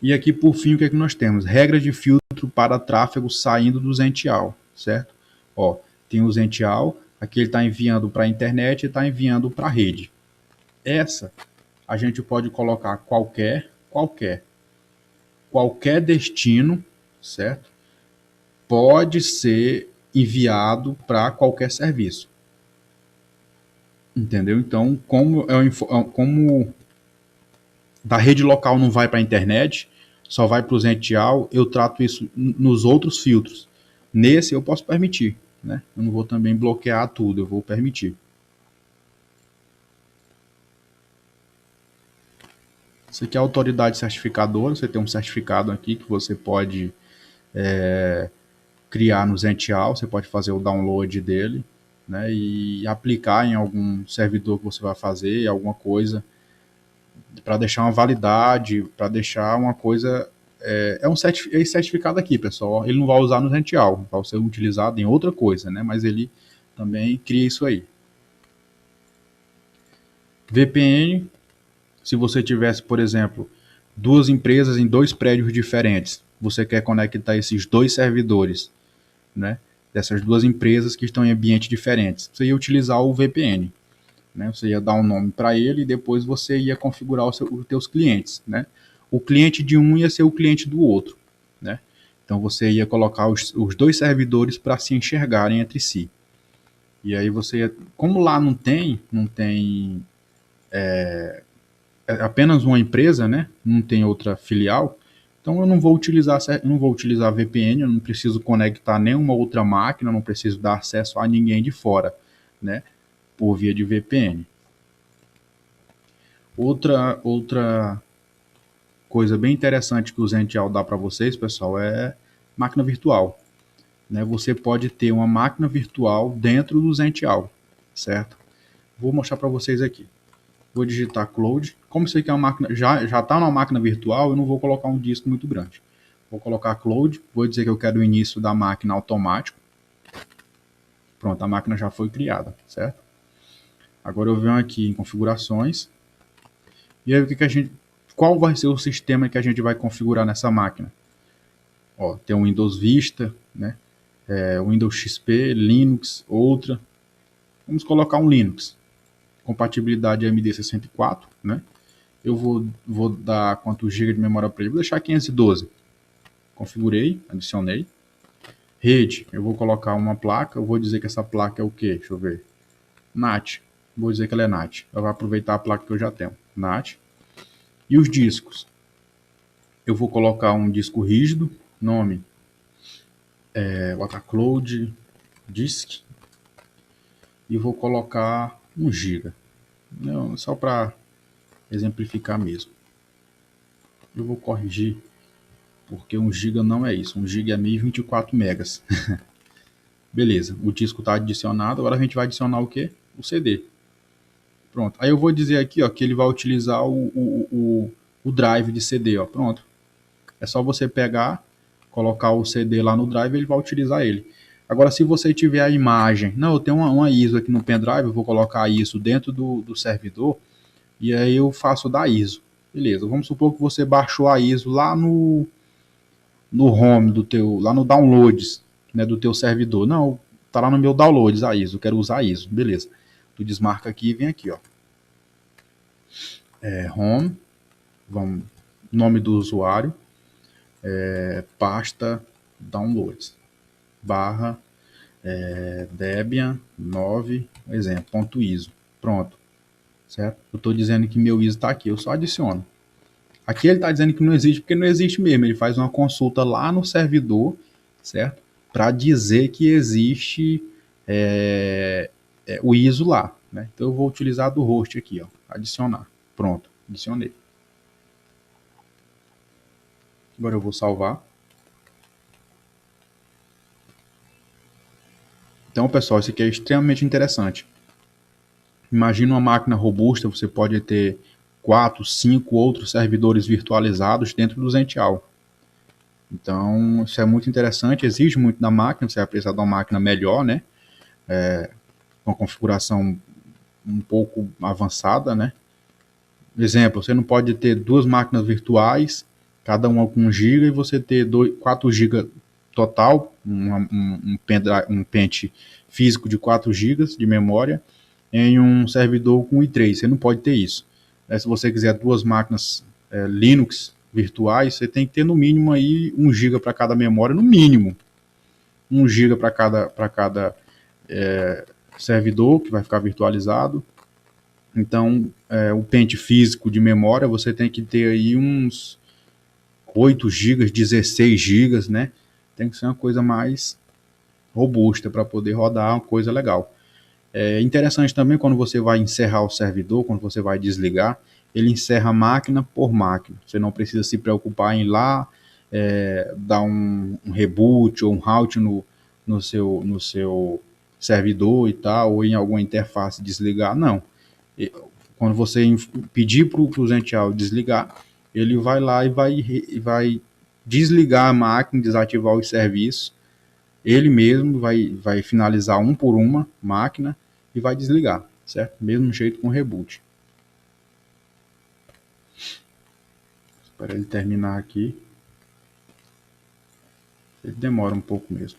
E aqui, por fim, o que é que nós temos? Regras de filtro para tráfego saindo do Zential, certo? Ó, tem o Zential, aqui ele está enviando para a internet e está enviando para a rede. Essa, a gente pode colocar qualquer destino, certo? Pode ser enviado para qualquer serviço. Entendeu? Então, como da rede local não vai para a internet, só vai para o Zential, eu trato isso nos outros filtros. Nesse eu posso permitir, né? Eu não vou também bloquear tudo, eu vou permitir. Isso aqui é a autoridade certificadora, você tem um certificado aqui que você pode criar no Zential, você pode fazer o download dele, né, e aplicar em algum servidor que você vai fazer, alguma coisa, para deixar uma validade, para deixar uma coisa. Esse certificado aqui, pessoal, ele não vai usar no Zential, vai ser utilizado em outra coisa, né, mas ele também cria isso aí. VPN, se você tivesse, por exemplo, duas empresas em dois prédios diferentes, você quer conectar esses dois servidores, né, dessas duas empresas que estão em ambientes diferentes, você ia utilizar o VPN, né? Você ia dar um nome para ele e depois você ia configurar os teus clientes, né? O cliente de um ia ser o cliente do outro, né? Então você ia colocar os dois servidores para se enxergarem entre si. E aí você ia, como lá não tem apenas uma empresa, né? Não tem outra filial. Então eu não vou utilizar VPN, eu não preciso conectar nenhuma outra máquina, não preciso dar acesso a ninguém de fora, né? Por via de VPN. Outra coisa bem interessante que o Zential dá para vocês, pessoal, é máquina virtual. Né? Você pode ter uma máquina virtual dentro do Zential, certo? Vou mostrar para vocês aqui. Vou digitar cloud. Como isso aqui é uma máquina, já está numa máquina virtual, eu não vou colocar um disco muito grande. Vou colocar cloud, vou dizer que eu quero o início da máquina automático. Pronto, a máquina já foi criada, certo? Agora eu venho aqui em configurações. E aí o que a gente, qual vai ser o sistema que a gente vai configurar nessa máquina? Ó, tem o Windows Vista, né? Windows XP, Linux, outra. Vamos colocar um Linux. Compatibilidade AMD64, né? Eu vou dar quantos GB de memória para ele? Vou deixar 512. Configurei, adicionei. Rede, eu vou colocar uma placa. Eu vou dizer que essa placa é o quê? Deixa eu ver. NAT. Vou dizer que ela é NAT. Eu vou aproveitar a placa que eu já tenho. NAT. E os discos. Eu vou colocar um disco rígido. Nome. Cloud Disk. E vou colocar 1 GB. Não, só para exemplificar mesmo. Eu vou corrigir, porque 1 GB não é isso. 1 GB é 1024 megas. Beleza, o disco está adicionado. Agora a gente vai adicionar o quê? O CD. Pronto. Aí eu vou dizer aqui, ó, que ele vai utilizar o drive de CD. Ó. Pronto. É só você pegar, colocar o CD lá no drive e ele vai utilizar ele. Agora, se você tiver a imagem, não, eu tenho uma ISO aqui no pendrive, eu vou colocar isso dentro do servidor e aí eu faço da ISO. Beleza, vamos supor que você baixou a ISO lá no no home do teu, lá no downloads, né, do teu servidor. Não, tá lá no meu downloads a ISO, eu quero usar a ISO, beleza. Tu desmarca aqui e vem aqui, ó. Home, vamos, nome do usuário, pasta downloads, barra Debian 9, exemplo, ponto .iso. Pronto, certo? Eu estou dizendo que meu ISO está aqui, eu só adiciono. Aqui ele está dizendo que não existe, porque não existe mesmo. Ele faz uma consulta lá no servidor, certo? Para dizer que existe o ISO lá, né? Então eu vou utilizar do host aqui, ó, adicionar. Pronto, adicionei. Agora eu vou salvar. Então, pessoal, isso aqui é extremamente interessante. Imagina uma máquina robusta, você pode ter 4, 5 outros servidores virtualizados dentro do Zentil. Então, isso é muito interessante, exige muito da máquina, você vai precisar de uma máquina melhor, né? Uma configuração um pouco avançada, né? Exemplo, você não pode ter duas máquinas virtuais, cada uma com 1 GB, e você ter 4 GB total, um pente físico de 4 GB de memória, em um servidor com i3. Você não pode ter isso. Se você quiser duas máquinas Linux virtuais, você tem que ter no mínimo aí 1 GB para cada memória, no mínimo. 1 GB para cada servidor que vai ficar virtualizado. Então, o pente físico de memória, você tem que ter aí uns 8 GB, 16 GB, né? Tem que ser uma coisa mais robusta para poder rodar uma coisa legal. É interessante também quando você vai encerrar o servidor, quando você vai desligar, ele encerra máquina por máquina. Você não precisa se preocupar em ir lá, dar um reboot ou um halt no seu servidor e tal, ou em alguma interface desligar. Não. Quando você pedir para o Zentil desligar, ele vai lá e vai desligar a máquina, desativar os serviços. Ele mesmo vai finalizar um por uma máquina e vai desligar, certo? Mesmo jeito com reboot. Espera ele terminar aqui. Ele demora um pouco mesmo.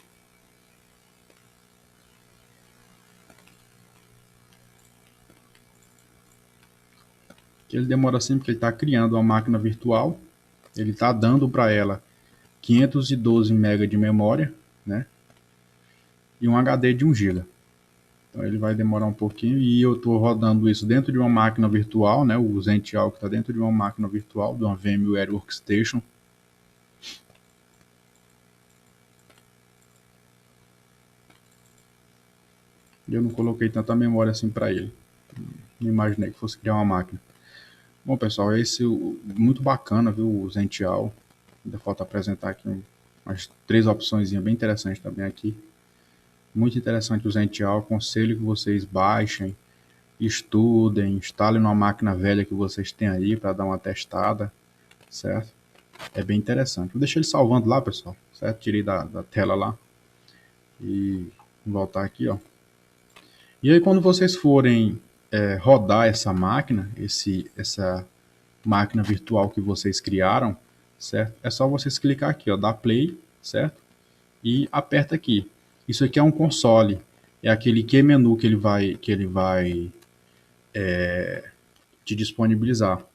Ele demora sempre porque ele está criando uma máquina virtual. Ele está dando para ela 512 MB de memória, né? E um HD de 1 GB. Então ele vai demorar um pouquinho e eu estou rodando isso dentro de uma máquina virtual, né? O Zentil que está dentro de uma máquina virtual, de uma VMware Workstation. Eu não coloquei tanta memória assim para ele. Não imaginei que fosse criar uma máquina. Bom, pessoal, esse muito bacana, viu, o Zentil. Ainda falta apresentar aqui umas 3 opções bem interessantes também aqui. Muito interessante o Zentil. Aconselho que vocês baixem, estudem, instalem numa máquina velha que vocês têm aí para dar uma testada, certo? É bem interessante. Vou deixar ele salvando lá, pessoal, certo? Tirei da tela lá. E vou voltar aqui, ó. E aí quando vocês forem rodar essa máquina, essa máquina virtual que vocês criaram, certo? É só vocês clicar aqui, ó, dar play, certo? E aperta aqui. Isso aqui é um console, é aquele que menu que ele vai te disponibilizar.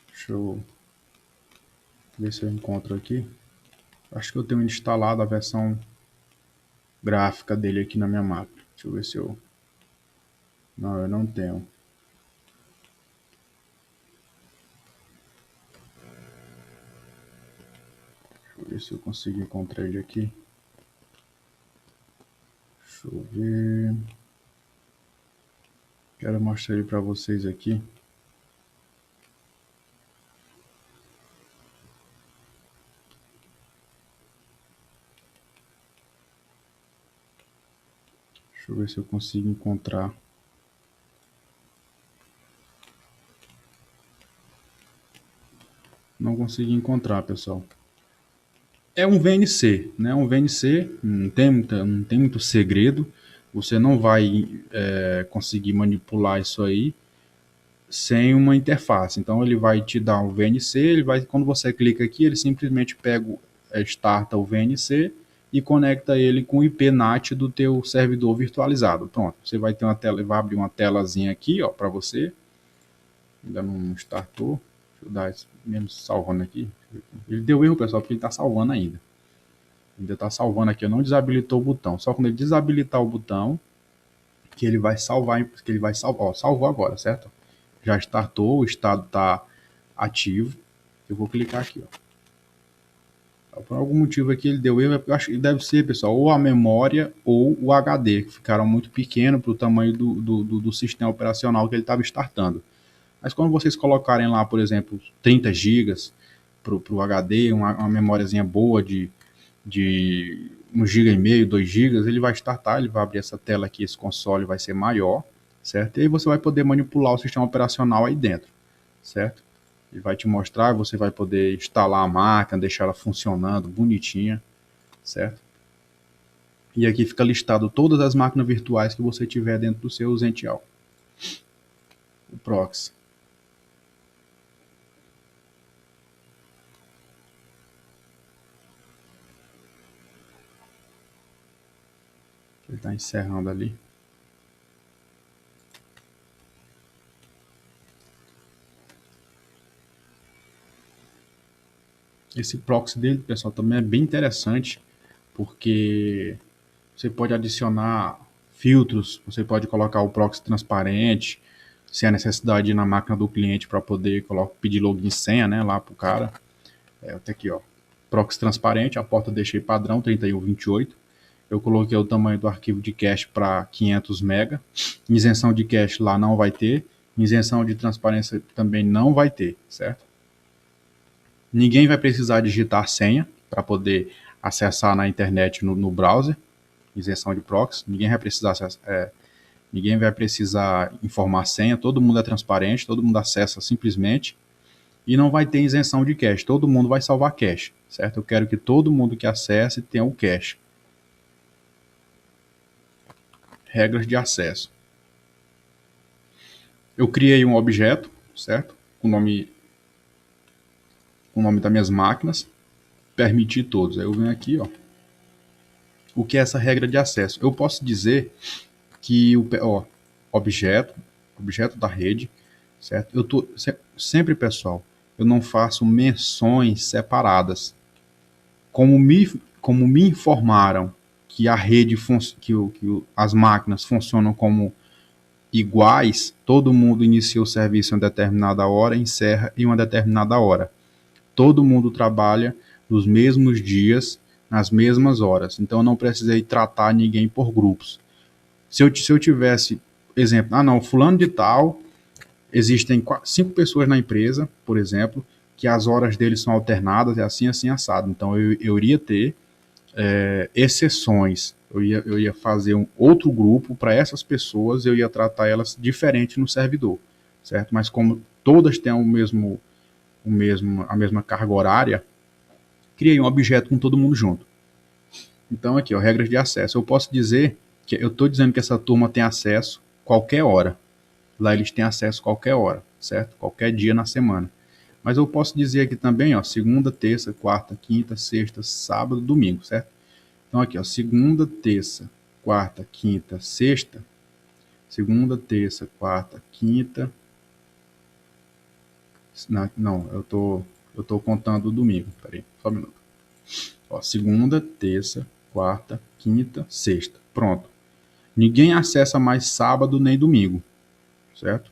Deixa eu ver se eu encontro aqui. Acho que eu tenho instalado a versão gráfica dele aqui na minha máquina. Deixa eu ver se eu... Não, eu não tenho. Deixa eu ver se eu consigo encontrar ele aqui. Deixa eu ver... Quero mostrar ele para vocês aqui. Deixa eu ver se eu consigo encontrar. Não consegui encontrar, pessoal. É um VNC, né? Um VNC, não tem muito segredo. Você não vai conseguir manipular isso aí sem uma interface. Então ele vai te dar um VNC, quando você clica aqui, ele simplesmente starta o VNC e conecta ele com o IP NAT do teu servidor virtualizado. Pronto, você vai ter uma tela, vai abrir uma telazinha aqui, ó, para você. Ainda não startou. Deixa eu dar mesmo salvando aqui. Ele deu erro, pessoal, porque ele está salvando ainda. Ainda está salvando aqui, não desabilitou o botão. Só quando ele desabilitar o botão, que ele vai salvar, ó, salvou agora, certo? Já startou, o estado está ativo. Eu vou clicar aqui, ó. Por algum motivo aqui ele deu erro, eu acho que deve ser, pessoal, ou a memória ou o HD, que ficaram muito pequenos para o tamanho do sistema operacional que ele estava startando. Mas quando vocês colocarem lá, por exemplo, 30 GB para o HD, uma memóriazinha boa de 1,5 GB, 2 GB, ele vai startar, ele vai abrir essa tela aqui, esse console vai ser maior, certo? E aí você vai poder manipular o sistema operacional aí dentro, certo? Ele vai te mostrar, você vai poder instalar a máquina, deixar ela funcionando bonitinha, certo? E aqui fica listado todas as máquinas virtuais que você tiver dentro do seu Zential. O proxy. Ele está encerrando ali. Esse proxy dele, pessoal, também é bem interessante, porque você pode adicionar filtros, você pode colocar o proxy transparente, sem a necessidade de ir na máquina do cliente para poder pedir login e senha, né, lá para o cara. Até aqui, ó, proxy transparente, a porta deixei padrão 3128. Eu coloquei o tamanho do arquivo de cache para 500 MB. Isenção de cache lá não vai ter. Isenção de transparência também não vai ter, certo? Ninguém vai precisar digitar senha para poder acessar na internet no browser. Isenção de proxy. Ninguém vai precisar informar senha. Todo mundo é transparente, todo mundo acessa simplesmente. E não vai ter isenção de cache. Todo mundo vai salvar cache, certo? Eu quero que todo mundo que acesse tenha o cache. Regras de acesso. Eu criei um objeto, certo? Com o nome das minhas máquinas. Permitir todos. Aí eu venho aqui, ó. O que é essa regra de acesso? Eu posso dizer que o objeto da rede, certo? Eu tô sempre, pessoal, eu não faço menções separadas. Como me informaram que a rede, as máquinas funcionam como iguais, todo mundo inicia o serviço em uma determinada hora, encerra em uma determinada hora. Todo mundo trabalha nos mesmos dias, nas mesmas horas. Então eu não precisei tratar ninguém por grupos. Se eu tivesse, exemplo, fulano de tal, existem 5 pessoas na empresa, por exemplo, que as horas deles são alternadas, é assim, assado. Então eu iria ter exceções. Eu ia fazer um outro grupo para essas pessoas, eu ia tratar elas diferente no servidor, certo? Mas como todas têm a mesma carga horária, criei um objeto com todo mundo junto. Então aqui, ó, regras de acesso. Eu posso dizer que eu estou dizendo que essa turma tem acesso qualquer hora. Lá eles têm acesso qualquer hora, certo? Qualquer dia na semana. Mas eu posso dizer aqui também, ó, segunda, terça, quarta, quinta, sexta, sábado, domingo, certo? Então aqui, ó, segunda, terça, quarta, quinta, sexta. Segunda, terça, quarta, quinta. Não, eu tô contando o domingo. Peraí, só um minuto. Ó, segunda, terça, quarta, quinta, sexta. Pronto. Ninguém acessa mais sábado nem domingo, certo?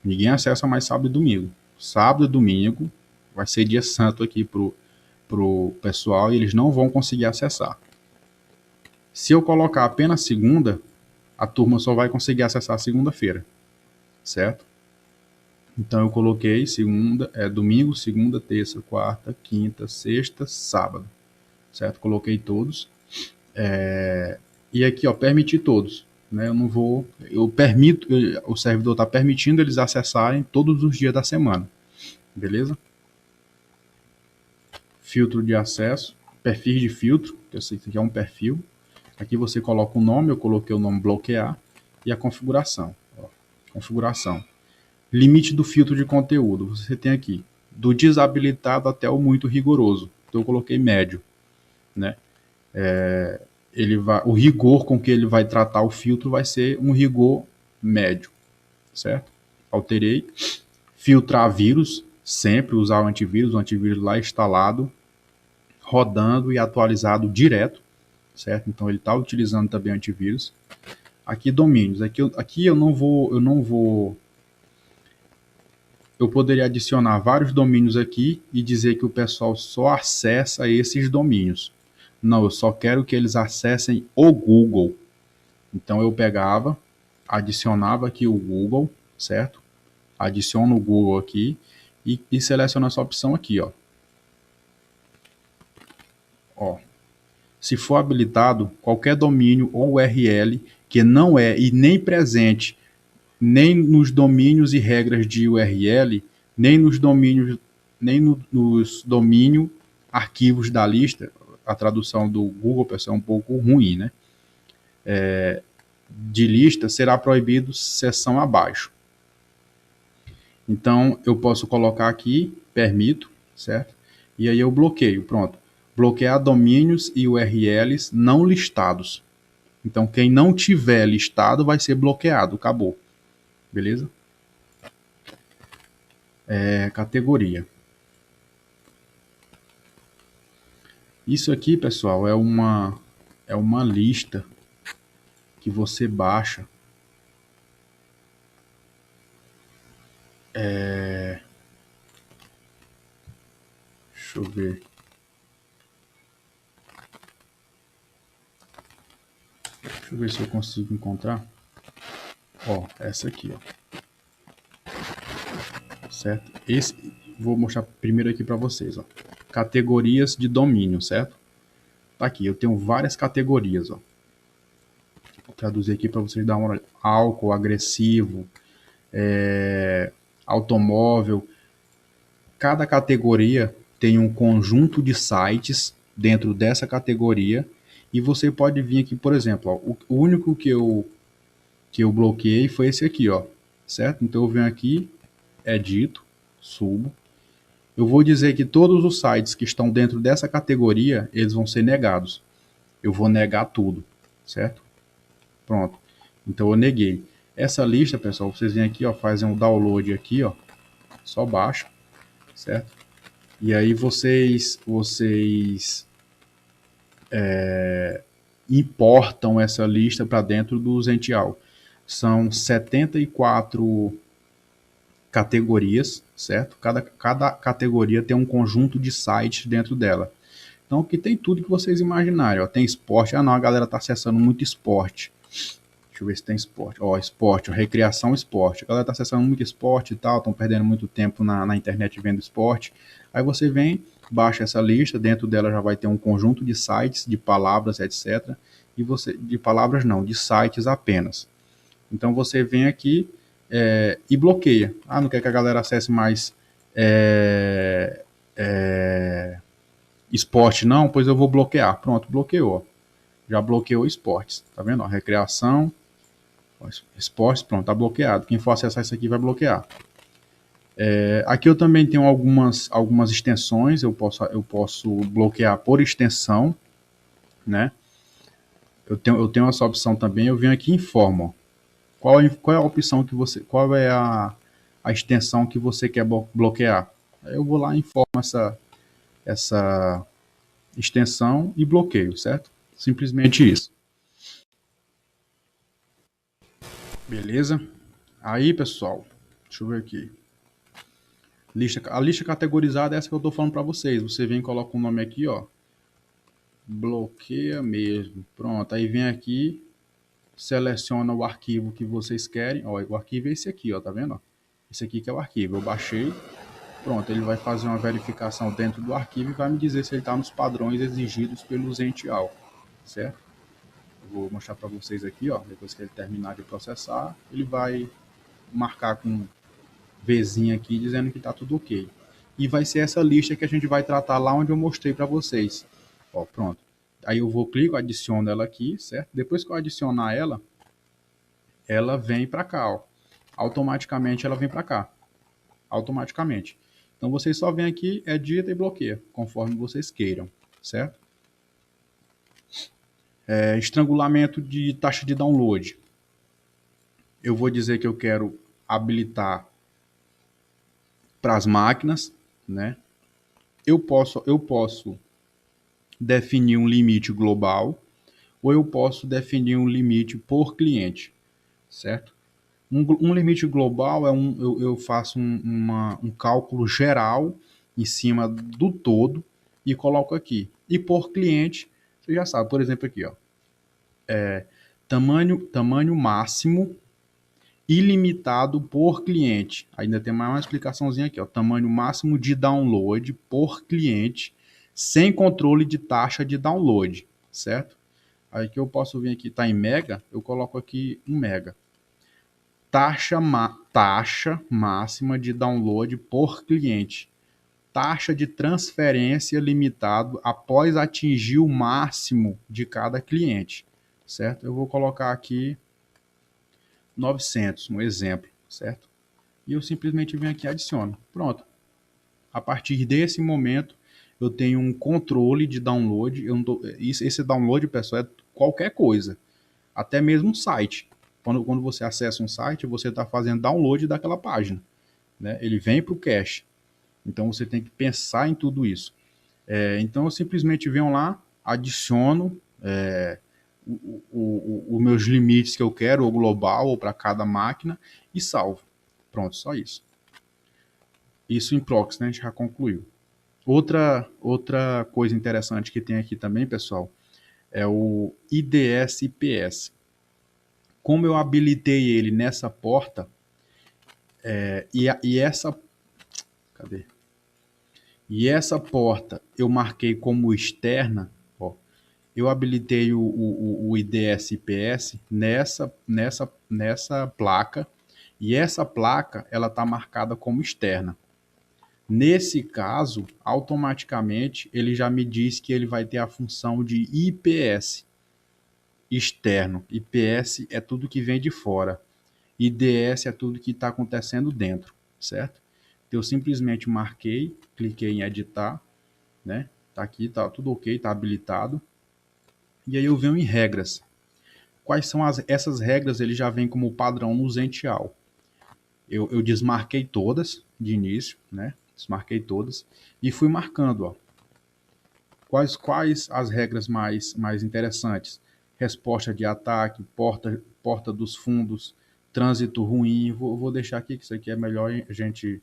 Ninguém acessa mais sábado e domingo. Sábado e domingo vai ser dia santo aqui pro pessoal e eles não vão conseguir acessar. Se eu colocar apenas segunda, a turma só vai conseguir acessar segunda-feira, certo? Então eu coloquei domingo, segunda, terça, quarta, quinta, sexta, sábado, certo? Coloquei todos. E aqui, ó, permitir todos. Né? O servidor está permitindo eles acessarem todos os dias da semana, beleza? Filtro de acesso, perfis de filtro, que eu sei que aqui é um perfil. Aqui você coloca o nome, eu coloquei o nome bloquear, e a configuração. Ó, configuração. Limite do filtro de conteúdo, você tem aqui, do desabilitado até o muito rigoroso. Então eu coloquei médio, né? O rigor com que ele vai tratar o filtro vai ser um rigor médio, certo? Alterei. Filtrar vírus, sempre usar o antivírus lá instalado, rodando e atualizado direto, certo? Então ele está utilizando também antivírus. Aqui domínios, aqui eu não vou, eu poderia adicionar vários domínios aqui e dizer que o pessoal só acessa esses domínios. Não, eu só quero que eles acessem o Google. Então eu pegava, adicionava aqui o Google, certo? Adiciono o Google aqui e seleciono essa opção aqui, ó. Ó. Se for habilitado, qualquer domínio ou URL que não é e nem presente nem nos domínios e regras de URL, nem nos domínios, nos domínio arquivos da lista, a tradução do Google, pessoal, é um pouco ruim, né? De lista será proibido seção abaixo. Então, eu posso colocar aqui, permito, certo? E aí eu bloqueio, pronto. Bloquear domínios e URLs não listados. Então, quem não tiver listado vai ser bloqueado, acabou. Beleza? Categoria. Isso aqui, pessoal, é uma lista que você baixa. Deixa eu ver. Deixa eu ver se eu consigo encontrar. Ó, essa aqui, ó. Certo? Vou mostrar primeiro aqui para vocês, ó. Categorias de domínio, certo? Tá aqui, eu tenho várias categorias, ó. Vou traduzir aqui para vocês darem uma olhada. Álcool, agressivo, automóvel. Cada categoria tem um conjunto de sites dentro dessa categoria e você pode vir aqui, por exemplo, ó, o único que eu bloqueei foi esse aqui, ó, certo? Então eu venho aqui, edito, subo. Eu vou dizer que todos os sites que estão dentro dessa categoria, eles vão ser negados. Eu vou negar tudo, certo? Pronto. Então eu neguei. Essa lista, pessoal, vocês vêm aqui, ó, fazem um download aqui, ó, só baixa, certo? E aí vocês importam essa lista para dentro do Zential. São 74 categorias, certo? Cada categoria tem um conjunto de sites dentro dela. Então aqui tem tudo que vocês imaginarem. Ó. Tem esporte. Ah não, a galera está acessando muito esporte. Deixa eu ver se tem esporte. Ó, esporte, ó, recreação, esporte. A galera está acessando muito esporte e tal, estão perdendo muito tempo na internet vendo esporte. Aí você vem, baixa essa lista, dentro dela já vai ter um conjunto de sites, de palavras, etc. E você, de palavras não, de sites apenas. Então você vem aqui e bloqueia. Ah, não quer que a galera acesse mais esporte não? Pois eu vou bloquear. Pronto, bloqueou. Já bloqueou esportes. Tá vendo? Ó, recreação, esportes, pronto, tá bloqueado. Quem for acessar isso aqui vai bloquear. Aqui eu também tenho algumas extensões, eu posso bloquear por extensão, né? Eu tenho essa opção também, eu venho aqui em informo. Qual é a opção que você, qual é a extensão que você quer bloquear? Aí eu vou lá e informo essa extensão e bloqueio, certo? Simplesmente isso. Beleza? Aí, pessoal, deixa eu ver aqui. A lista categorizada é essa que eu estou falando para vocês. Você vem e coloca o nome aqui, ó. Bloqueia mesmo. Pronto, aí vem aqui, seleciona o arquivo que vocês querem. Ó, o arquivo é esse aqui, ó, tá vendo? Esse aqui que é o arquivo. Eu baixei. Pronto, ele vai fazer uma verificação dentro do arquivo e vai me dizer se ele está nos padrões exigidos pelo Zential, certo? Vou mostrar para vocês aqui, ó. Depois que ele terminar de processar, ele vai marcar com Vzinha aqui dizendo que está tudo ok. E vai ser essa lista que a gente vai tratar lá onde eu mostrei para vocês. Ó, pronto. Aí eu vou, clico, adiciono ela aqui, certo? Depois que eu adicionar ela, ela vem para cá, ó. Automaticamente ela vem para cá. Automaticamente. Então vocês só vêm aqui, edita e bloqueia, conforme vocês queiram, certo? Estrangulamento de taxa de download. Eu vou dizer que eu quero habilitar para as máquinas, né? Eu posso definir um limite global ou eu posso definir um limite por cliente, certo? Um limite global é eu faço um cálculo geral em cima do todo e coloco aqui. E por cliente, você já sabe, por exemplo aqui, ó, tamanho máximo ilimitado por cliente. Ainda tem mais uma explicaçãozinha aqui, ó, tamanho máximo de download por cliente, sem controle de taxa de download, certo? Aí que eu posso vir aqui, tá em mega, eu coloco aqui 1 mega. Taxa máxima de download por cliente. Taxa de transferência limitado após atingir o máximo de cada cliente, certo? Eu vou colocar aqui 900, um exemplo, certo? E eu simplesmente venho aqui e adiciono. Pronto. A partir desse momento, eu tenho um controle de download. Esse download, pessoal, é qualquer coisa. Até mesmo um site. Quando você acessa um site, você está fazendo download daquela página, né? Ele vem para o cache. Então, você tem que pensar em tudo isso. Então, eu simplesmente venho lá, adiciono os meus limites que eu quero, ou global, ou para cada máquina, e salvo. Pronto, só isso. Isso em proxy, né? A gente já concluiu. Outra coisa interessante que tem aqui também, pessoal, é o IDS-IPS. Como eu habilitei ele nessa porta, e essa... Cadê? E essa porta eu marquei como externa, ó, eu habilitei o IDS-IPS nessa placa, e essa placa ela está marcada como externa. Nesse caso, automaticamente ele já me diz que ele vai ter a função de IPS externo. IPS é tudo que vem de fora. IDS é tudo que está acontecendo dentro, certo? Então, eu simplesmente marquei, cliquei em editar, né? Tá aqui, tá tudo ok, tá habilitado. E aí eu venho em regras. Quais são essas regras? Ele já vem como padrão no Zential. Eu desmarquei todas de início, né? Desmarquei todas e fui marcando, ó. Quais as regras mais interessantes? Resposta de ataque, porta dos fundos, trânsito ruim. Vou deixar aqui que isso aqui é melhor a gente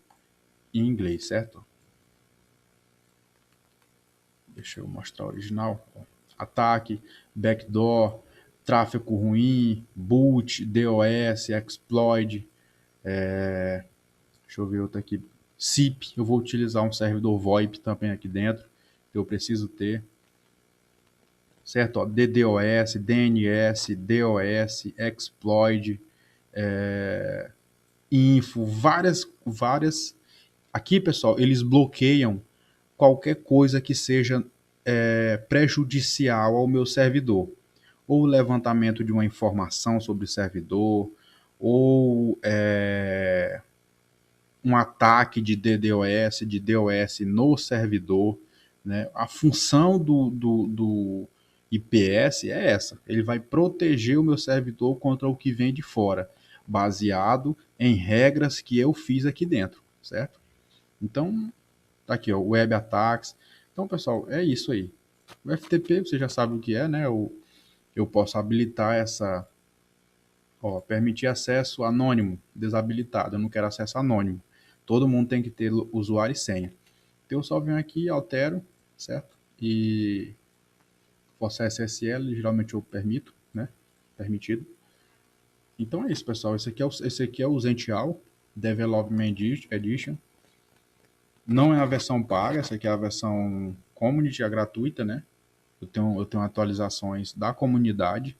em inglês, certo? Deixa eu mostrar o original. Ataque, backdoor, tráfego ruim, boot, DOS, exploit. Deixa eu ver outro aqui. SIP, eu vou utilizar um servidor VoIP também aqui dentro, que eu preciso ter. Certo? Ó, DDoS, DNS, DOS, exploit, info, várias. Aqui, pessoal, eles bloqueiam qualquer coisa que seja prejudicial ao meu servidor. Ou levantamento de uma informação sobre o servidor, ou um ataque de DDoS, de DOS no servidor. Né? A função do IPS é essa. Ele vai proteger o meu servidor contra o que vem de fora, baseado em regras que eu fiz aqui dentro, certo? Então, tá aqui, ó, Web Attacks. Então, pessoal, é isso aí. O FTP, você já sabe o que é, né? Eu posso habilitar essa... Ó, permitir acesso anônimo, desabilitado. Eu não quero acesso anônimo. Todo mundo tem que ter usuário e senha. Então, eu só venho aqui, altero, certo? E forçar SSL, geralmente eu permito, né? Permitido. Então é isso, pessoal. Esse aqui é o Zential Development Edition. Não é a versão paga, essa aqui é a versão Community, a gratuita, né? Eu tenho atualizações da comunidade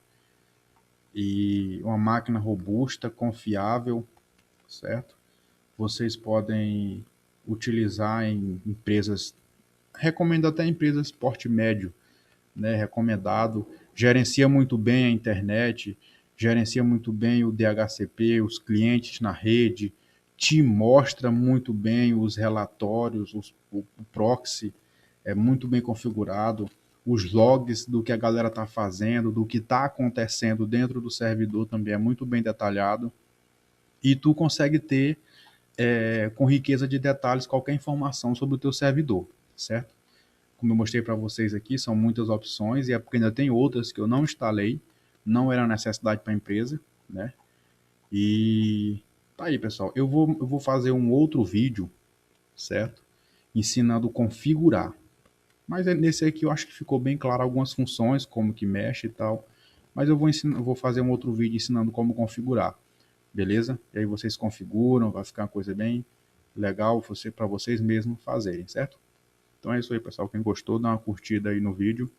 e uma máquina robusta, confiável, certo? Vocês podem utilizar em empresas, recomendo até empresas porte médio, né, recomendado, gerencia muito bem a internet, gerencia muito bem o DHCP, os clientes na rede, te mostra muito bem os relatórios, o proxy é muito bem configurado, os logs do que a galera está fazendo, do que está acontecendo dentro do servidor também é muito bem detalhado, e tu consegue ter com riqueza de detalhes qualquer informação sobre o teu servidor, certo? Como eu mostrei para vocês aqui, são muitas opções e é porque ainda tem outras que eu não instalei, não era necessidade para a empresa, né? E tá aí, pessoal. Eu vou fazer um outro vídeo, certo? Ensinando configurar. Mas nesse aqui eu acho que ficou bem claro algumas funções, como que mexe e tal. Mas eu vou fazer um outro vídeo ensinando como configurar, beleza? E aí vocês configuram, vai ficar uma coisa bem legal para vocês mesmos fazerem, certo? Então é isso aí, pessoal. Quem gostou, dá uma curtida aí no vídeo.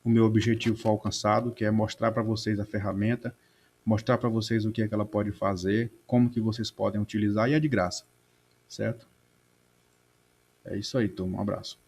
O meu objetivo foi alcançado, que é mostrar para vocês a ferramenta, mostrar para vocês o que é que ela pode fazer, como que vocês podem utilizar, e é de graça, certo? É isso aí, turma. Um abraço.